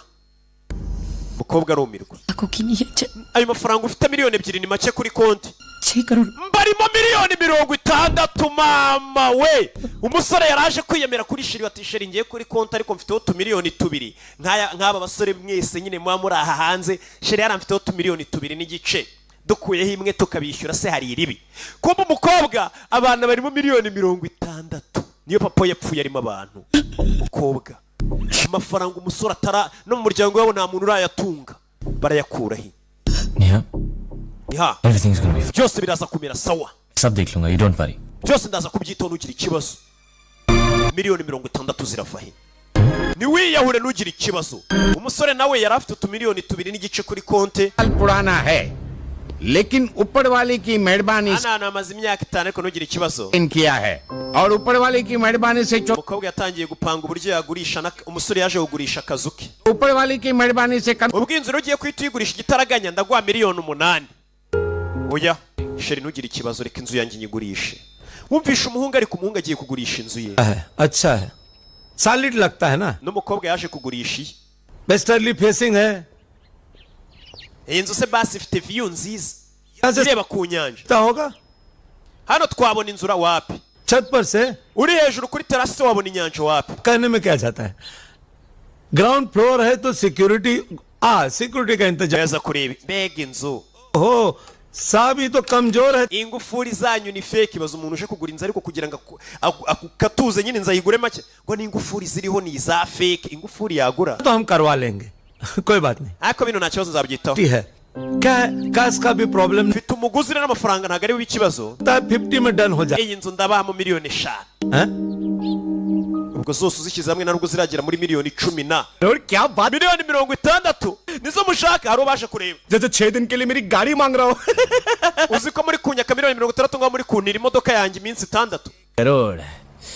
Umukobwa arumirwa. आंखों की नहीं है जय, Ayo mafaranga ufite miliyoni 2 ni make kuri konti. 6 crore. Mbarimo miliyoni 60 mama we. Umusore yaraje kwiyemera kuri shiri bati shiri ngiye kuri konti ariko mfiteho miliyoni 2. Nk'aba basore mwese nyine mwa muri aha hanze, shiri yaramfiteho miliyoni 2.5. Dukuyeho imwe tukabishyura se hari iribi. Kumbe umukobwa abana barimo miliyoni 60. Niyo papa yapfuye arimo abantu. Umukobwa amafaranga umusore atara no mu muryango wabo nta muntu urayatunga, barayakurahi. Neha Niha everything is gonna be byose biraza kumera sawa, सब देख लूंगा you don't worry byose ndaza kubyitaho ntugire ikibazo. Miliyoni 60 zirava he? Niwiyahure ntugire ikibazo. Umusore nawe yari afite miliyoni 2.5 kuri konti. पुराना है लेकिन ऊपर वाले की मेहरबानी से Ana amaze imyaka 5 ariko ntugire ikibazo. इन किया है और ऊपर वाले की मेहरबानी से Umukobwa yatangiye gupanga uburyo yagurisha, umusore yaje kugurisha akazu ke. ऊपर वाले की मेहरबानी से Ubwinzira ugiye kwita uyigurisha igitaraganya ndaguha miliyoni 8. Oya sheri ntugire ikibazo, reka inzu yanjye nyigurishe. Wumvisha umuhungu ariko umuhungu agiye kugurisha inzu ye. अच्छा है, सॉलिड लगता है ना, N'umukobwa yaje kugurisha iye. Westerly facing है, Iyi nzu se basi ifite view nziza यहाँ से ireba ku nyanja. क्या होगा? Hano twabona inzura wapi? छत पर से Uri hejuru kuri terasi wabona inyanja wapi? कहने में क्या जाता है, ग्राउंड फ्लोर है तो सिक्योरिटी सिक्योरिटी का इंतजाम Yaza kureba mbega inzu. हो, साबी तो कमजोर है, Ingufuri zanyu ni fake, baza umuntu uje kugura inzu ariko kugira ngo akatuze nyine inzu ayigure make ngo ni ingufuri ziriho ni za fake. Ingufuri yagura तो हम करवा लेंगे कोई बात नहीं ariko bino nta kibazo nzabyitaho. है, क्या है कैश का भी प्रॉब्लम नहीं Mfite umuguzi n'amafaranga ntabwo ari ikibazo. था, 50 में डन हो जाए Iyi nzu ndabamo miliyoni 5. हैं? Ubwo zose uzishyize hamwe na nubwo ziragera muri miliyoni 10 na और क्या बात, miliyoni 60 nizo mushaka. Hari ubasha kureba जैसे 6 दिन के लिए मेरी गाड़ी मांग रहा हो uzi ko muri kunyaka miliyoni 60 ngo muri kuntira imodoka yanjye iminsi 6. Crore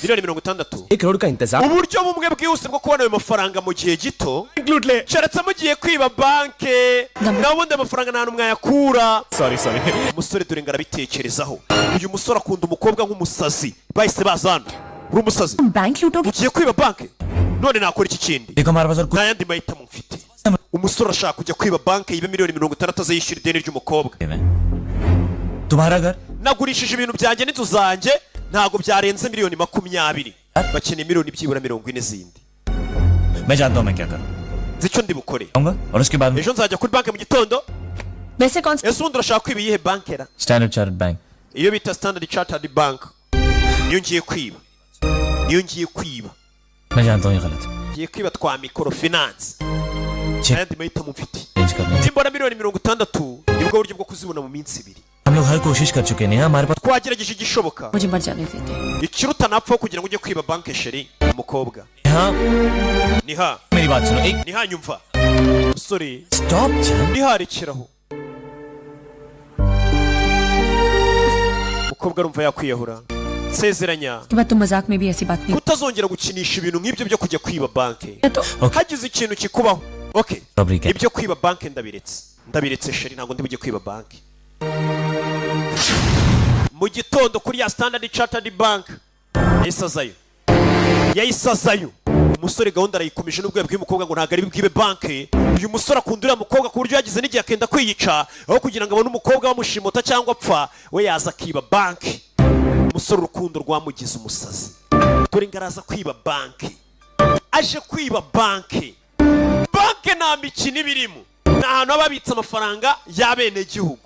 miliyoni 60. 1 करोड़ का इंतजाम Uburyo bumwe bwihuse bwo kubona ayo mafaranga mu gihe gito, include ले keretse mugiye kwiba banke nabundi amafaranga nta n'umwe ayakura. Sorry sorry Umusore dore ngo arabitekerezaho. Uyu musore akunda umukobwa nk'umusazi, bahise bazana uri umusazi bank लूटोगे? ugiye kwiba banke, none nakora iki kindi? देखो हमारे पास और कुछ nta yandi mahitamo mfite. Umusore ashaka kujya kwiba banke yibe miliyoni 60 azayishyura ideni ry'umukobwa. है तुम्हारा घर Nagurishije ibintu byanjye n'inzu zanjye ntago byarenze miliyoni 20. Bakeneye miliyoni byibura 40 zindi. मैं जानता हूँ मैं क्या करूँ Nzi icyo ndi bukore. आऊंगा और उसके बाद Ejo nzajya kuri banke mu gitondo. वैसे कौन सा? Ese undi urashaka kwiba iyihe banke ra? Standard chartered bank Iyo bita Standard Chartered Bank. Niyo ngiye kwiba. Niyo ngiye kwiba. मैं जानता हूँ ये गलत है Ngiye kwiba twa microfinance. Check. Ayandi mahitamo mfite. Change करना है। Nimbona miliyoni 60 nibwo buryo bwo kuzibona mu minsi 2. हम लोग हर कोशिश कर चुके हैं हमारे पास Twagerageje igishoboka. मुझे मर जाने देते। Ikiruta napfa kugira ngo ujye kwiba banke sheri umukobwa. हाँ Niha. मेरी बात सुनो एक Niha nyumva. Sorry. स्टॉप जान Niharekeraho. Umukobwa arumva yakwiyahura. Nsezeranya कि मैं तुम मजाक में भी ऐसी बात नहीं। kutazongera gukinisha ibintu nk'ibyo byo kujya kwiba banke. तो Okay. Hagize ikintu kikubaho. Okay. Robbery के Ibyo kwiba banke ndabiretse sheri ntabwo ndi bujye kwiba banke. Mu gitondo kuri ya Standard Chartered Bank yayisazayo umusore gahunda arayikomeje n'ubwo yabwiye umukobwa ngo ntabwo ari bwibe banke. Uyu musore akunda uriya mukobwa ku buryo yagize n'igihe akenda kwiyica aho kugira ngo abone umukobwa bamushimota cyangwa apfa we yaza akiba banke. Umusore urukundo rwamugize umusazi dore ngo araza kwiba banke. Aje kwiba banke nta mikino ibirimo, ni ahantu baba babitse amafaranga y'abenegihugu,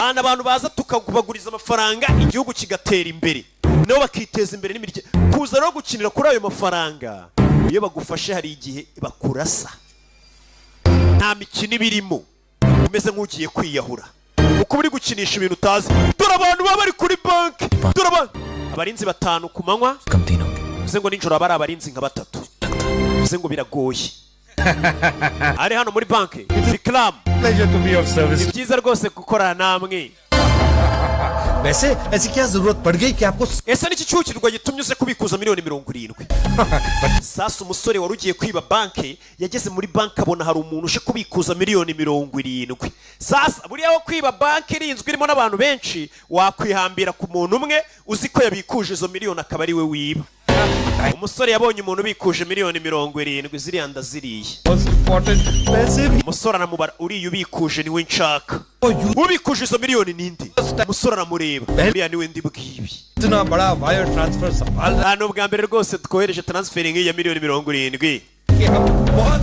ahantu abantu baza tukabaguriza amafaranga igihugu kigatera imbere nabo bakiteza imbere n'imiryango. Kuza no gukinira kuri ayo mafaranga iyo bagufashe hari igihe bakurasa. Nta mikino ibirimo, umeze nk'ugiye kwiyahura uko uri gukinisha ibintu utazi. Dore abantu baba bari kuri banki, dore abarinzi 5 ku manywa, uze ngo ninjoro bari abarinzi nka 3, uze ngo biragoye. Ari hano muri banki Vikram, pleasure to be of service. Ni byiza rwose gukorana namwe. वैसे ऐसी क्या जरूरत पड़ गई कि आपको ese niki cyukirwa gitumye uze kubikuza miliyoni 70? Sasa umusore wari ugiye kwiba banki yageze muri banki abona hari umuntu uje kubikuza miliyoni 70. Sasa buriya wo kwiba banki irinzwe irimo n'abantu benshi wakwihambira ku muntu umwe uzi ko yabikuje izo miliyoni akaba ari we wiba. Umusore yabonye umuntu ubikuje miliyoni 70 ziriya ndaziriye. Umusore aramubara uriya ubikuje niwe nshaka. Ubikuje izo miliyoni ninde? Umusore aramureba uriya niwe ndi bwibi. इतना बड़ा wire transfer संभाल Hano bwa mbere rwose twohereje transfering ya miliyoni 70.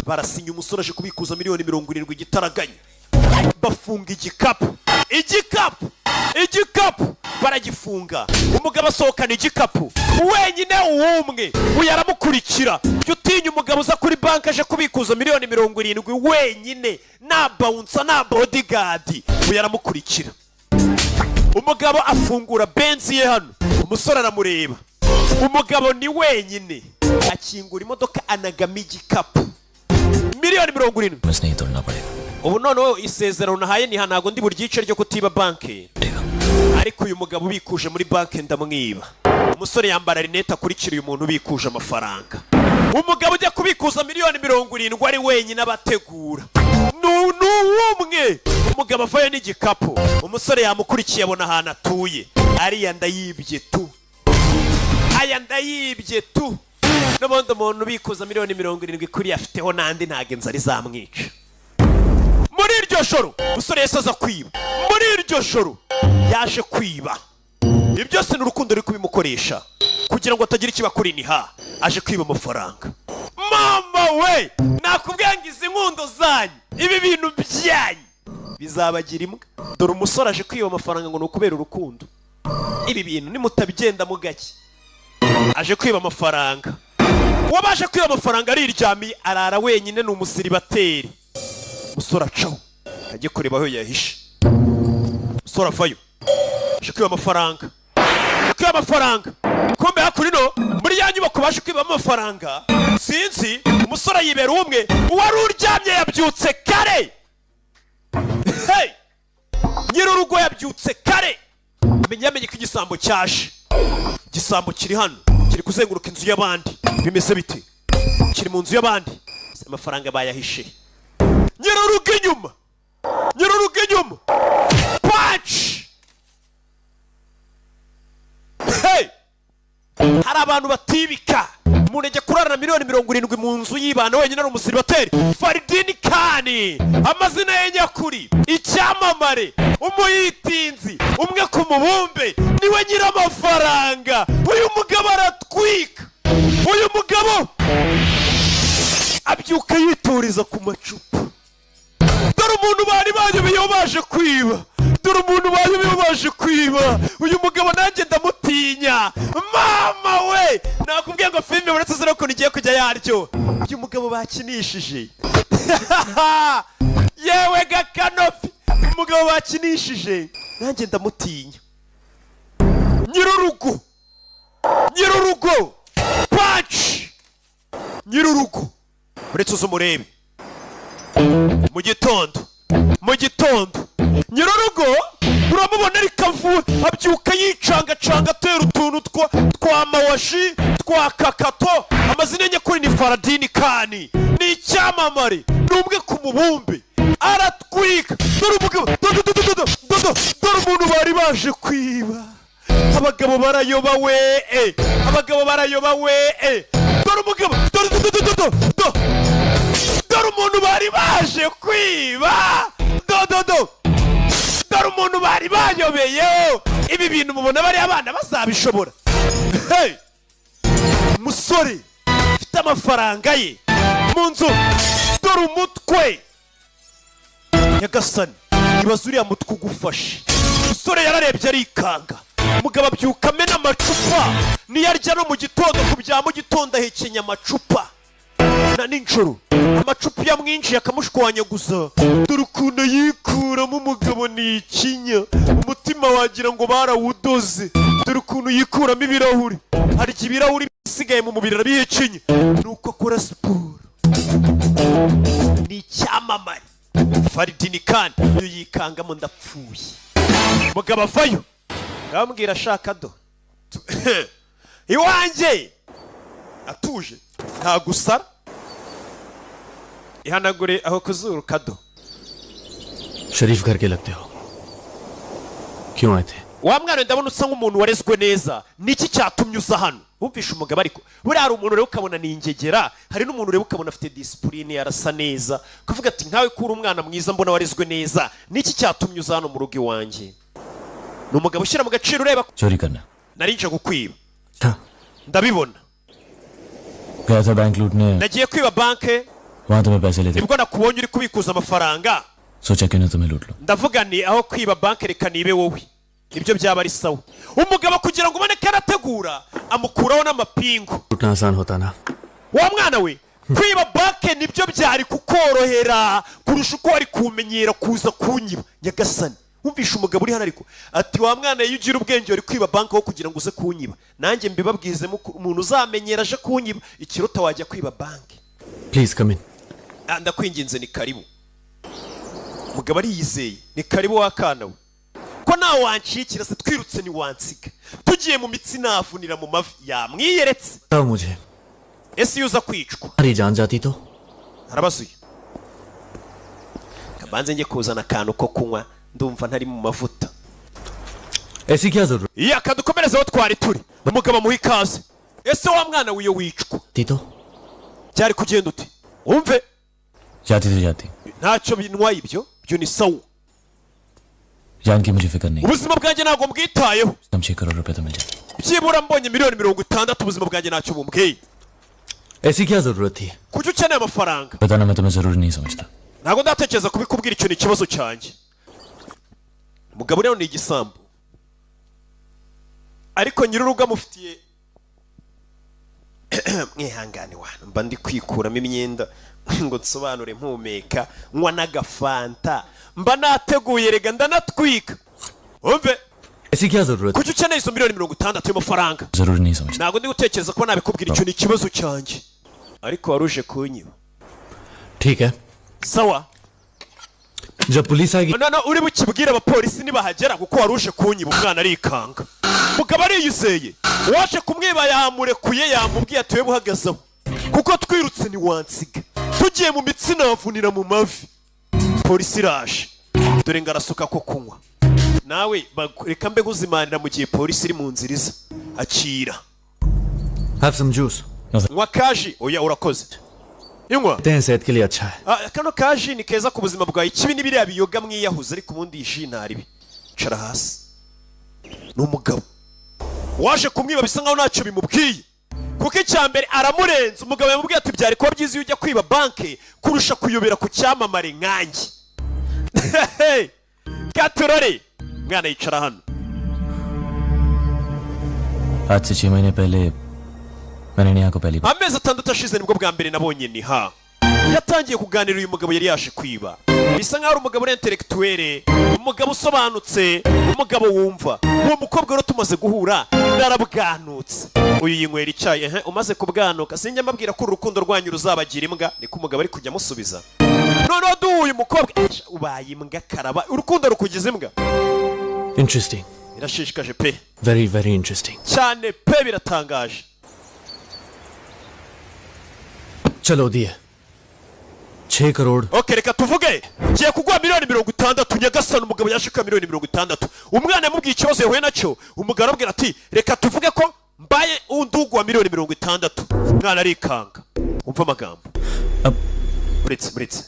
Barasinya umusore aje kubikuza miliyoni 70 gitaraganya. Bafunga igikapu baragifunga. Umugabo asohokana igikapu wenyine uwumwe uyaramukurikira. Utinya umugabo uza kuri banki aje kubikuza miliyoni 70 wenyine na bouncer na bodyguard uyaramukurikira. Umugabo afungura benzi ye hano, umusore aramureba. Umugabo ni wenyine akingura imodoka anagama igikapu miliyoni 70. Ubu noneho isezerano nahaye ni hanago ndi buri gice ryo kutiba banki. Ariko uyu mugabo ubikuje muri banki ndamwiba. Umusore yambara rinete akurikira uyu muntu ubikuje amafaranga. Umugabo ujya kubikuza miliyoni 70 ari wenyine abategura. N'umwe umugabo avayo n'igikapu. Umusore yamukurikiye abona ahantu atuye. Ariya ndayibye tu. N'ubundi umuntu ubikuza miliyoni 70 kuri afiteho nandi ntage nzari zamwica. Muri iryo joro umusore yasaza kwiba. Muri iryo joro yaje kwiba. Ibyo byose n'urukundo ruri kubimukoresha kugira ngo atagira ikibakuri niha. Aje kwiba amafaranga. Mama we nakubwiye ngo izi nkundo zanyu ibi bintu byanyu bizabagira imbwa. Dore umusore aje kwiba amafaranga ngo nukubera urukundo. Ibi bintu nimutabigenda mu gake. Aje kwiba amafaranga. Wabaje kwiba amafaranga ariryamiye arara wenyine n'umusiribateri. Umusore acaho ajye kureba aho yahishe. Umusore avayo aje kwiba amafaranga. Kombe hakurino muri ya nyubako baje kwiba amafaranga. Sinzi umusore yibera umwe uwari uryamye yabyutse kare. Hey! Nyirurugo yabyutse kare. Amenye ko igisambo cyaje. Igisambo kiri hano kiri kuzenguruka inzu y'abandi. Bimeze bite? Kiri mu nzu y'abandi. Amafaranga bayahishe. Nyirurugo inyuma. Punch! Hey! Hari abantu batibika. Umuntu ajya kurarana miliyoni 70 mu nzu y'ibana wenyine ari umusiribateri. Faridini Kani amazina ye nyakuri, icyamamare, umuyitinzi, umwe ku mubumbe, niwe nyira amafaranga. Uyu mugabo aratwika. Uyu mugabo abyuka yituriza ku macupa. Dore umuntu bari banyobeyeho baje kwiba. Uyu mugabo nanjye ndamutinya. Mama we nakubwiye ngo filime uretse zero ko nigiye kujya yaryo. Uyu mugabo bakinishije. Yewe gakanofi. Umugabo bakinishije nanjye ndamutinya. Nyirurugo. Punch. Nyirurugo. Uretse uzumurebe. Mu gitondo Nyirurugo uramubona ari kavuye abyuka yicanga atera utuntu twa mawashi twa kakato. Amazina nyakuri ni Faridini Kani, ni icyamamare, n'umwe ku mubumbe, aratwika. Dore umugabo dore umuntu bari baje kwiba. abagabo barayobawe abagabo barayobawe dore umugabo dore umuntu bari baje kwiba dore umuntu bari bayobeye ibi bintu mubona bari abana bazabishobora umusore ufite amafaranga ye mu nzu dore umutwe nyagasani ibaze uriya mutwe ugufashe umusore yararebye arikanga umugabo abyuka amena amacupa niyo arya no mu gitondo ku bya mu gitondo ahekenya amacupa na ninjoro amacupa yamwinjiye akamushwanyaguza dore ukuntu yikuramo umugabo ni ikinya umutima wagira ngo barawudoze dore ukuntu yikuramo ibirahuri harya ibirahuri bisigaye mu mubiri arabihekenya nuko akora siporo ni icyamamare Faridini kandi iyo yikangamo ndapfuye umugabo avayo ndamubwira ashaka do iwanjye atuje nta gusara ihanagure aho kuzuru kado शरीफ घर के लगते हो क्यों आए थे wa mwana ndabona usa nk'umuntu warezwe neza niki cyatumye uza hano wumvisha umugabo ariko buriya hari umuntu rero ukabona ni ingegera hari n'umuntu rero ukabona afite disipurine yarasa neza kuvuga ati nkawe kuri umwana mwiza mbona warezwe neza niki cyatumye uza hano mu rugo iwanjye ni umugabo ushyira mu gaciro ureba चोरी करना nari nje kukwiba था ndabibona गया था बैंक लूटने nagiye kwiba banke वहां तुम्हें पैसे लेते nibwo nakubonye uri kubikuza amafaranga सोचा क्यों ना तुम्हें लूट लो ndavuga ni aho kwiba banke reka nibe wowe ibyo byaba ari sawa umugabo kugira ngo ubone ko arategura amukuraho n'amapingu लूटना आसान होता ना wa mwana we kwiba banke nibyo byari kukorohera kurusha uko wari kumenyera kuza kunyiba nyagasani wumvisha umugabo uri hano ariko ati wa mwana iyo ugira ubwenge wari kwiba banke aho kugira ngo uze kunyiba nanjye mbibabwizemo umuntu uzamenyera aje kunyiba ikiruta wajya kwiba banke please come in ndakwinginze ni karibu umugabo ariyizeye ni karibu wakana we ko nawe wancikira se twirutse ni wansiga tugiye mu mitsi navunira mu mavi yamwiyeretse बताओ मुझे ese iyo uza kwicwa हमारी जान जाती तो arabazuye kabanze njye kuzana akantu ko kunywa ndumva ntari mu mavuta ऐसी क्या जरूरत iya kadukomereze aho twari turi umugabo amuha ikaze ese wa mwana wiyo wicwa थी तो byari kugenda uti wumve जाती थी जाती ntacyo bintwaye ibyo byo ni sawa जान की मुझे फिक्र नहीं ubuzima bwanjye ntabwo mbwitayeho कम 6 करोड़ रुपए तो मिल जाते byibura mbonye miliyoni 60 ubuzima bwanjye ntacyo bumbwiye ऐसी क्या जरूरत थी kuki ukeneye amafaranga बताना मैं तुम्हें जरूरी नहीं समझता ntabwo ndatekereza kubikubwira icyo ni ikibazo cyanjye umugabo rero ni igisambu ariko nyir'urugo amufitiye mwihangane wana mba ndi kwikuramo imyenda ngo nsobanure mpumeka nywa n'agafanta mba nateguye rega ndanatwika wumve ऐसी क्या जरूरत kuki ukeneye izo miliyoni 60 y'amafaranga जरूरी नहीं समझता ntabwo ndi gutekereza ko nabikubwira icyo ni ikibazo cyanjye ariko wari uje kunyiba ठीक है sawa जब पुलिस आएगी none uri bukibwire abapolisi nibahagera kuko wari uje kunyiba umwana arikanga mugabo ariyizeye waje kumwiba yamurekuye yamubwiye ati we buhagazeho kuko twirutse ni wansiga tugiye mu mitsi navunira mu mavi polisi iraje dore ngo arasuka ko kunywa nawe reka mbe guzimanira mu gihe polisi iri mu nzira iza akira have some juice nywa kaji oya urakoze inywa कहते हैं सेहत के लिए अच्छा है kano kaji ni keza ku buzima bwawe ikibi ni biriya biyoga mwiyahuza ariko ubundi iyi ntaribi cara hasi ni umugabo waje kumwiba bisa nkaho ntacyo bimubwiye kuko icya mbere aramurenza umugabo yamubwiye ati byari kuba byiza iyo ujya kwiba banke kurusha kuyobera ku cyamamare nkanjye katurore mwana yicara hano आज से 6 महीने पहले मैंने नेहा को पहली बार amezi 6 ashize nibwo bwa mbere nabonye niha yatangiye kuganira uyu mugabo yari yaje kwiba bisa nkaho ari umugabo intellectuel umugabo usobanutse umugabo wumva uwo mukobwa rero tumaze guhura narabwanutse uyu yinywera icyayi umaze kubwanuka sinjya mbabwira ko urukundo rwanyu ruzabagira imbwa niko umugabo ari kujya amusubiza noneho duhuye umukobwa ubaye imbwa karaba urukundo rukugize imbwa interesting birashishikaje pe very very interesting cyane pe biratangaje चलो दिए 6 crore okay reka tuvuge ngiye kuguha miliyoni 60 nyagasani umugabo yashika miliyoni 60 umwana yamubwiye ikibazo yahuye nacyo umugabo arabwira ati reka tuvuge ko mbaye undugu wa miliyoni 60 umwana arikanga umva amagambo buretse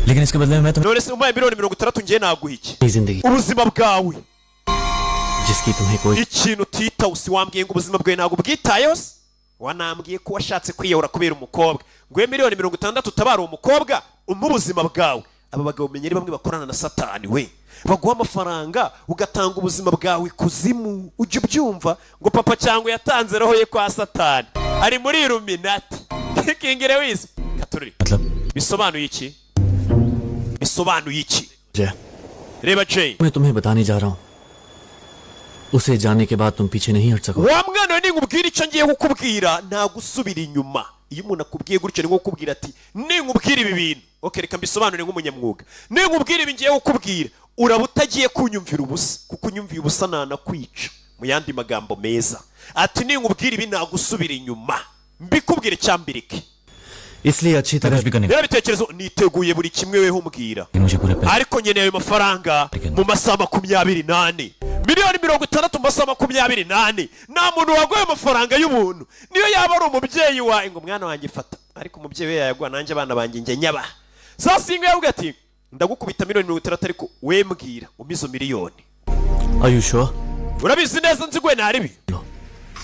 लेकिन इसके बदले में मैं none se umbaye miliyoni 60 ngiye naguha iki जिंदगी ubuzima bwawe जिसकी तुम्हें कोई ikintu tita usiwambwiye ngo ubuzima bwawe ntabwo bwitayeho wanambwiye ko washatse kwiyahura kubera umukobwa ngo miliyoni 60 utabara umukobwa ubuzima bwawe aba bagabo menyeri bamwe bakorana na satani we baguha amafaranga ugatanga ubuzima bwawe kuzimu ujye ubyumva ngo papa cyangwa yatanze roho ye kwa satani ari muri Illuminati kingire wise katuriri bisobanuye iki जय reba Jay मैं तुम्हें बताने जा रहा हूँ उसे जानने के बाद तुम पीछे नहीं हट सकोगे wa mwana we ninkubwira icyo ngiye kukubwira ntagusubira inyuma iyo umuntu akubwiye gutyo ni nko kukubwira ati ninkubwira ibi bintu okay reka mbisobanure nk'umunyamwuga ninkubwira ibi ngiye kukubwira uraba utagiye kunyumvira ubusa kuko unyumviye ubusa nanakwica mu yandi magambo meza ati ninkubwira ibi ntagusubira inyuma mbikubwire cyambirike इसलिए अच्छी तरह भी करने rero bitekerezo niteguye buri kimwe weho umbwira ariko nkeneye ayo mafaranga mu masaha 28 miliyoni 60 mu masaha 28 nta muntu wagoye amafaranga y'ubuntu niyo yaba ari umubyeyi wawe ngo mwana wanjye fata ariko umubyeyi we yayagwa nanjye abana banjye njye nyaba zasinga yavuga ati ndagukubita miliyoni 60 ariko we mbwira umizo miliyoni आयुष्वा urabizi neza nzigwe naribi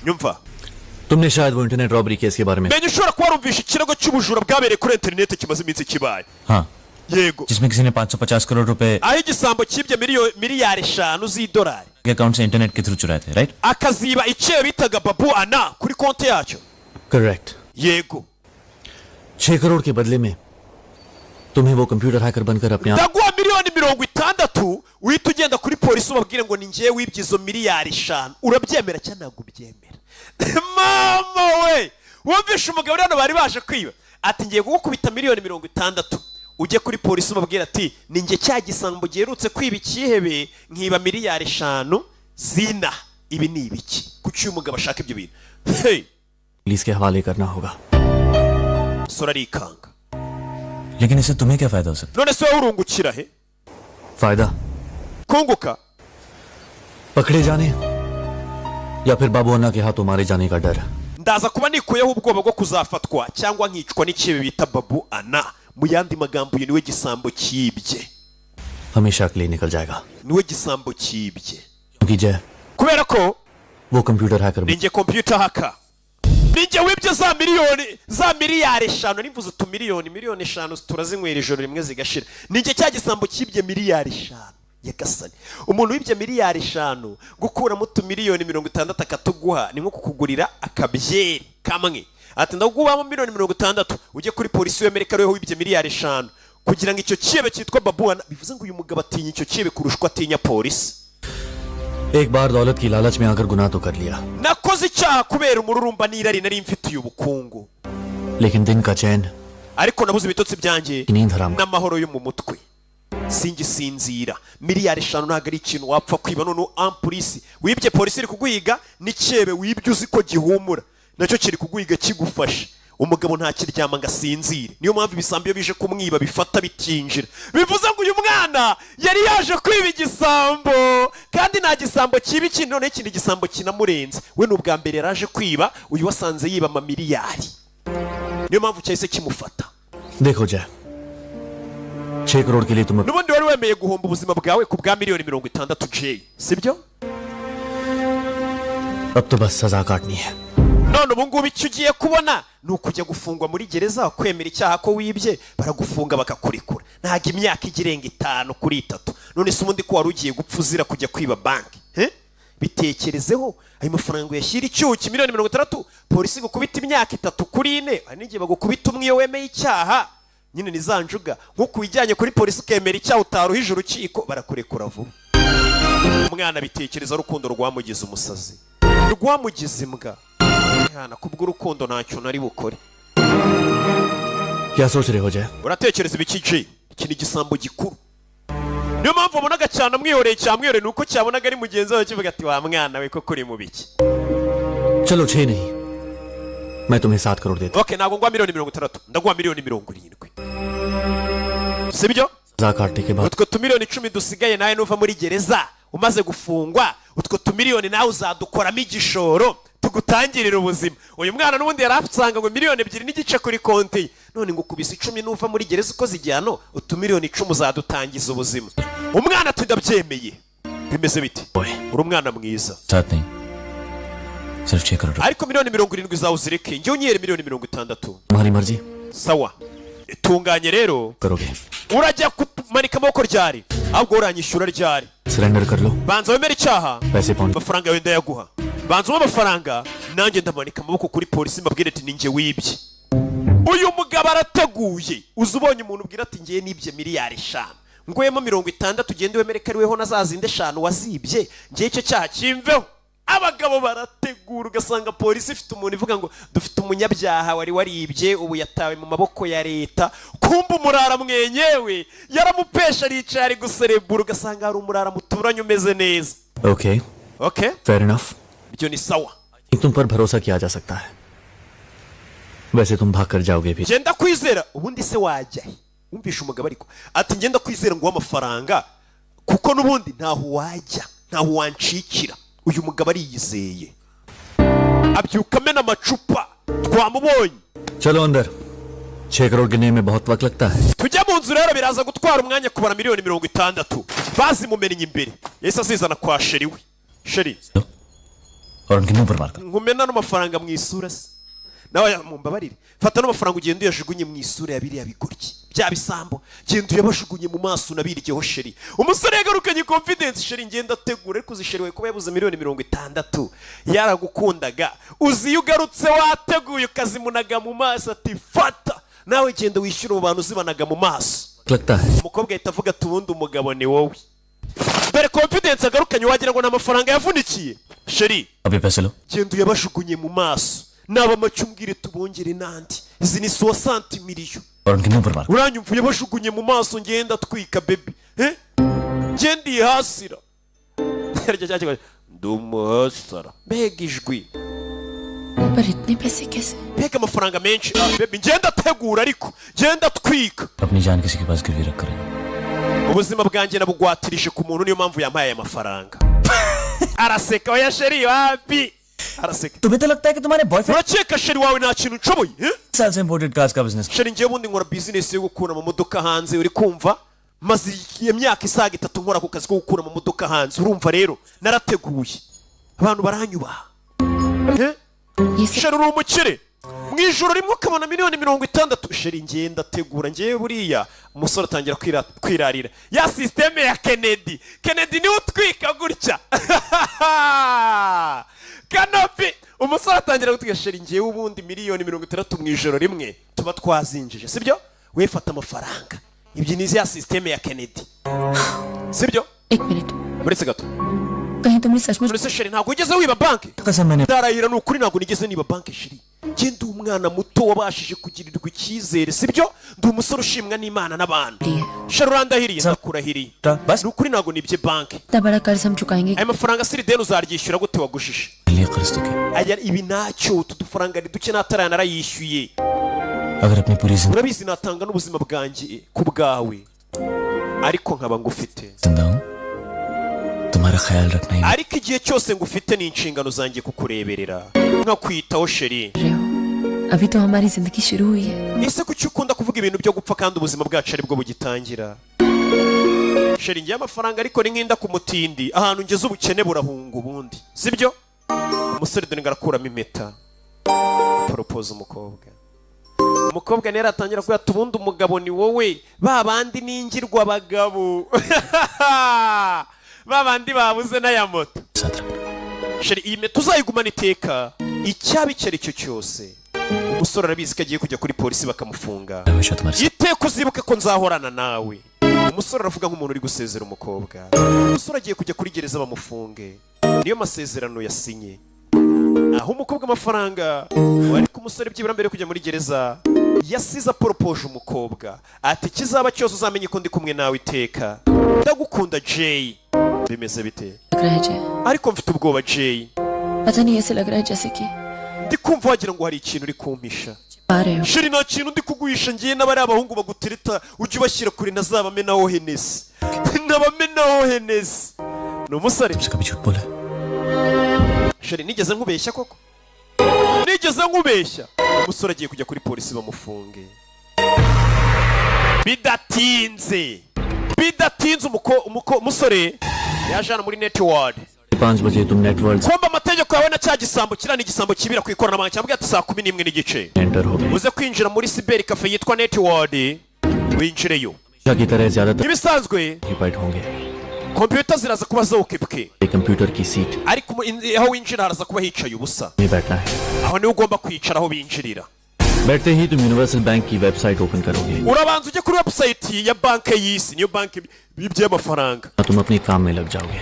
nyumva तुमने शायद वो internet robbery case के बारे में menye ushobora kuba warumvisha ikirego cy'ubujura bwabereye kuri internet kimaze iminsi kibaye हाँ yego जिसमें किसी ने 550 करोड़ रुपए aho igisambo cyibye miliyari 5 z'idolari के अकाउंट से इंटरनेट के थ्रू चुराए थे right akaziba icyo bitaga babu ana kuri konti yacu correct yego 6 करोड़ के बदले में तुम्हें वो कंप्यूटर हैकर बनकर अपने आप ndaguha miliyoni 60 uhita ugenda kuri polisi ubabwire ngo ni ngiye wibye izo miliyari 5 urabyemera cyangwa ntabwo ubyemera mama we wumvishe umugabo rero bari baje kwiba ati ngiye kugukubita miliyoni 60 ujye kuri polisi ubabwira ati ni nge cya gisambo giherutse kwiba ikihebe nkiba miliyari 5 zina ibi ni ibiki kuki uyu mugabo ashaka ibyo bintu hey police के हवाले करना होगा sora rikanga लेकिन इससे तुम्हें क्या फायदा हो सकता none se wowe urungukira he फायदा kunguka पकड़े जाने या फिर बाबू अन्ना के हाथों मारे जाने का डर ndaza kuba nikuyeho ubwoba bwo kuzafatwa cyangwa nkicwa n'ikibi bita babu ana mu yandi magambo uyu niwe gisambo cyibye हमेशा के लिए निकल जाएगा niwe gisambo cyibye क्योंकि जय kubera ko वो computer hacker ninjye computer hacker ninjye wibye za miliyari 5 nivuze miliyoni 5 turazinywera ijoro rimwe zigashira ninjye cya gisambo cyibye miliyari 5 yagasani umuntu wibye miliyari 5 gukuramo miliyoni 60 akatuguha ni nko kukugurira akabyeri kamwe ati ndagubamo miliyoni 60 ujye kuri polisi y'Amerika rero wibye miliyari 5 kugira ngo icyo kibe cyitwa babuana bivuze ngo uyu mugabo atinya icyo kibe kurushwa atinya polisi एक बार दौलत की लालच में आकर गुनाह तो कर लिया nakoze icyaha kubera umururumba n'irari nari mfitiye ubukungu लेकिन दिन का चैन ariko nabuze ibitotsi byanjye नींद हराम n'amahoro yo mu mutwe singisinzira miliyari 5 ntabwo ari ikintu wapfa kwiba none ampolisi wibye polisi iri kuguhiga n'icyebe wibye uzi ko gihumura nacyo kiri kuguhiga kigufashe umugabo ntakiryama ngo asinzire niyo mpamvu ibisambo iyo bije kumwiba bifata bitinjira bivuze ngo uyu mwana yari yaje kwiba igisambo kandi nta gisambo kiba ikindi none ikindi gisambo kinamurenze we n'ubwa mbere yaraje kwiba uyu wasanze yiba amamiliyari niyo mpamvu cyahise kimufata देखो जय 6 करोड़ के लिए तुम n'ubundi wari wemeye guhomba ubuzima bwawe ku bwa miliyoni 60 Jay sibyo अब तो बस सजा काटनी है none ubu ngubu icyo ugiye kubona ni ukujya gufungwa muri gereza kwemera icyaha ko wibye baragufunga bakakurekura ntabwo imyaka igirenga 5 kuri 3 none se ubundi ko wari ugiye gupfa uzira kujya kwiba banki bitekerezeho ayo mafaranga yashyira icyuki miliyoni 60 polisi gukubita imyaka 3 kuri 4 hari n'igihe bagukubita umwe iyo wemeye icyaha nyine nizanjuga nk'uko wijyanye kuri polisi ukemera icyaha utaruhije urukiko barakurekura vuba umwana bitekereza urukundo rwamugize umusazi rwamugize imbwa yana kubw'urukundo ntacyo nari bukore क्या सोच रहे हो जय uratekereza ibiki Jay iki ni igisambo gikuru niyo mpamvu wabonaga cyane amwihoreye cyamwihoreye nuko cyabonaga ari mugenzi wawe kivuga ati wa mwana we koko uri mu biki चलो 6 नहीं मैं तुम्हें 7 करोड़ देता okay ntabwo ngwa miliyoni 60 ndaguha miliyoni 70 sibyo सजा काटने के बाद utwo tumiliyoni 10 dusigaye nawe nuva muri gereza umaze gufungwa utwo tumiliyoni nawe uzadukoramo igishoro tugutangirira ubuzima. Uyu mwana n'ubundi yarafusanga ngo miliyoni 2 n'igice kuri konti, none ngo kubisa 10 nuva muri gereza ukoze igihano utumiliyoni 10 uzadutangiza ubuzima. Umwana tudabyemeye bimeze biti uri umwana mwiza साथ नहीं सिर्फ 6 crore ariko miliyoni 70 zawe uzireke njye unyere miliyoni 60. तुम्हारी मर्जी sawa tunganye rero करोगे urajya kumanika amaboko ryari ahubwo uranyishyura ryari surrender कर लो banza wemere icyaha पैसे pound amafaranga yawe ndayaguha banza uwo amafaranga nanjye ndamanika amaboko kuri polisi mbabwire ati ninjye wibye. Uyu mugabo arateguye uzi ubonye umuntu ubwira ati ngiye nibye miliyari 5 ngwemo 60 ugende wemere ko ari weho nazazinde 5 wazibye ngiye icyo cyaha kimveho. Abagabo barategura ugasanga polisi ifite umuntu ivuga ngo dufite umunyabyaha wari waribye ubu yatawe mu maboko ya leta, kumba umurara mwenyewe yaramupesha aricaye ari guserebura ugasanga hari umurara muturanye umeze neza. Okay Okay fair enough ibyo ni sawa तुम पर भरोसा किया जा सकता है वैसे तुम भाग कर जाओगे भी genda kwizera ubundi se wajya umvisha umugabo ariko ati ngenda kwizera ngo amafaranga kuko nubundi ntaho wajya ntaho wancikira. Uyu mugabo ariyizeye abyuka amena amacupa twamubonye. चलो अंदर 6 करोड़ गिनने में बहुत वक्त लगता है tujya mu nzu rero biraza gutwara umwanya kubara miliyoni 60 bazimumennye imbere yahise asizana kwa sheri we. Sheri और उनके मुंह पर मार कर nkumena n'amafaranga mu isura se nawe mumbabarire fata n'amafaranga ugenda uyajugunye mu isura ya biriya bigoryi bya bisambo genda uyabashugunye mu maso nabiryeho sheri. Umusore yagarukanye confidence sheri ngenda ategura ariko uzisheriwe kuba yabuze miliyoni 60 yaragukundaga uzi iyo ugarutse wateguye ukazimunaga mu maso ati fata nawe genda wishyura mu bantu uzibanaga mu maso. लगता है Umukobwa ahita avuga ati ubundi umugabo ni wowe dore confidence agarukanye wagira ngo n'amafaranga yavunikiye. Sheri अभी पैसे लो genda uyabashugunye mu maso naba amacumbwire tubongere nandi izi ni 60 miliyo और उनके मुंह पर मार uranyumva uyabashugunye mu maso ngenda twika baby ngenda ihasira ndumuhasara mbega ijwi पर इतने पैसे कैसे mbega amafaranga menshi baby ngenda tegura ariko ngenda twika अपनी जान किसी के पास गिरवी रख कर ubuzima bwanjye nabugwatirije ku muntu niyo mpamvu yampaye aya mafaranga. Araseka oya sheri wapi araseka तुम्हें तो लगता है कि तुम्हारे boyfriend urakeka sheri wawe nta kintu nshoboye साल से इंपोर्टेड कार्स का business sheri ngiye ubundi nkora business yo gukura mu modoka hanze uri kumva maze imyaka isaga 3 nkora ku kazi ko gukura mu modoka hanze urumva rero narateguye abantu baranyubaha sheri uri umukire mu ijoro rimwe ukabona miliyoni 60 sheri ngenda tegura ngiye buriya umusore atangira kwirarira ya systeme ya Kennedy niwe utwika gutya Kanopi umusore atangira gutwika sheri ngiye ubundi miliyoni 60 mu ijoro rimwe tuba twazinjije sibyo wefata amafaranga ibyo ni ya systeme ya Kennedy sibyo 1 minute uretse gato कहीं तुमने सचमुच uretse sheri ntabwo ugeze wiba banki कसम मैंने darayira nukuri ntabwo nigeze niba banki sheri genda umwana muto wabashije kugirirwa icyizere sibyo ndi umusore ushimwa n'Imana n'abantu sheri urandahiriye ndakurahiriye बस nukuri ntabwo nibye banki इतना बड़ा कर्ज हम चुकाएंगे aya mafaranga siri deni uzaryishyura gute wagujije लिए कर्ज तो के aya ibi ntacyo utu dufaranga ni duke n'ataraya narayishyuye अगर अपनी पूरी urabizi natanga n'ubuzima bwanjye ku bwawe ariko nkaba ngufite जिंदा हूँ तुम्हारा ख्याल रखना ही ariko igihe cyose ngufite ni inshingano zanjye kukureberera nkakwitaho sheri रहे हो अभी तो हमारी जिंदगी शुरू हुई है ese kuki ukunda kuvuga ibintu byo gupfa kandi ubuzima bwacu aribwo bugitangira sheri ngiye amafaranga ariko ni nk'inda ku mutindi ahantu ngeze ubukene burahunga ubundi sibyo umusore dore ngarakuramo impeta propose umukobwa niyo aratangira kuvuga ati ubundi umugabo ni wowe ba bandi ningirwa abagabo ba bandi babuze n'aya moto sheri iyi meta uzayigumana iteka icyaba icyo ari cyo cyose umusore arabizi ko agiye kujya kuri polisi bakamufunga हमेशा तुम्हारे साथ iteka uzibuke ko nzahorana nawe. Umusore aravuga nk'umuntu uri gusezera umukobwa umusore agiye kujya kuri gereza bamufunge niyo masezerano yasinye aho umukobwa amafaranga wari ku musore byibura mbere kujya muri gereza yasize aporopoje umukobwa ati kizaba cyose uzamenye ko ndi kumwe nawe iteka ndagukunda Jay bimeze bite लग रहा है जय ariko mfite ubwoba Jay पता नहीं ऐसे लग रहा है जैसे कि ndi kumva wagira ngo hari ikintu uri kumpisha sheri nta kintu ndi kuguhisha ngiye n'abari abahungu bagutereta ujye ubashyira kure ntazabamenaho henesi ntabamenaho henesi ni umusore sheri nigeze nkubeshya koko nigeze nkubeshya umusore agiye kujya kuri polisi bamufunge bidatinze umusore yaje hano muri network 5 बजे तुम network komba amategeko yawe na cya gisambo kirani igisambo kibira ku ikoranabuhanga cyambwiye ati saa 11 n'igice enter हो गए uze kwinjira muri cyber cafe yitwa network winjireyo की तरह ज्यादातर ibisanzwe occupied होंगे computer ziraza kuba zokebwe computer की seat ariko aho winjira haraza kuba hicaye ubusa में बैठना है aho niwe ugomba kwicara aho binjirira बैठते ही तुम यूनिवर्सल बैंक की वेबसाइट ओपन करोगे urabanza ujye kuri website ya banke y'isi niyo banke by'amafaranga तुम अपने काम में लग जाओगे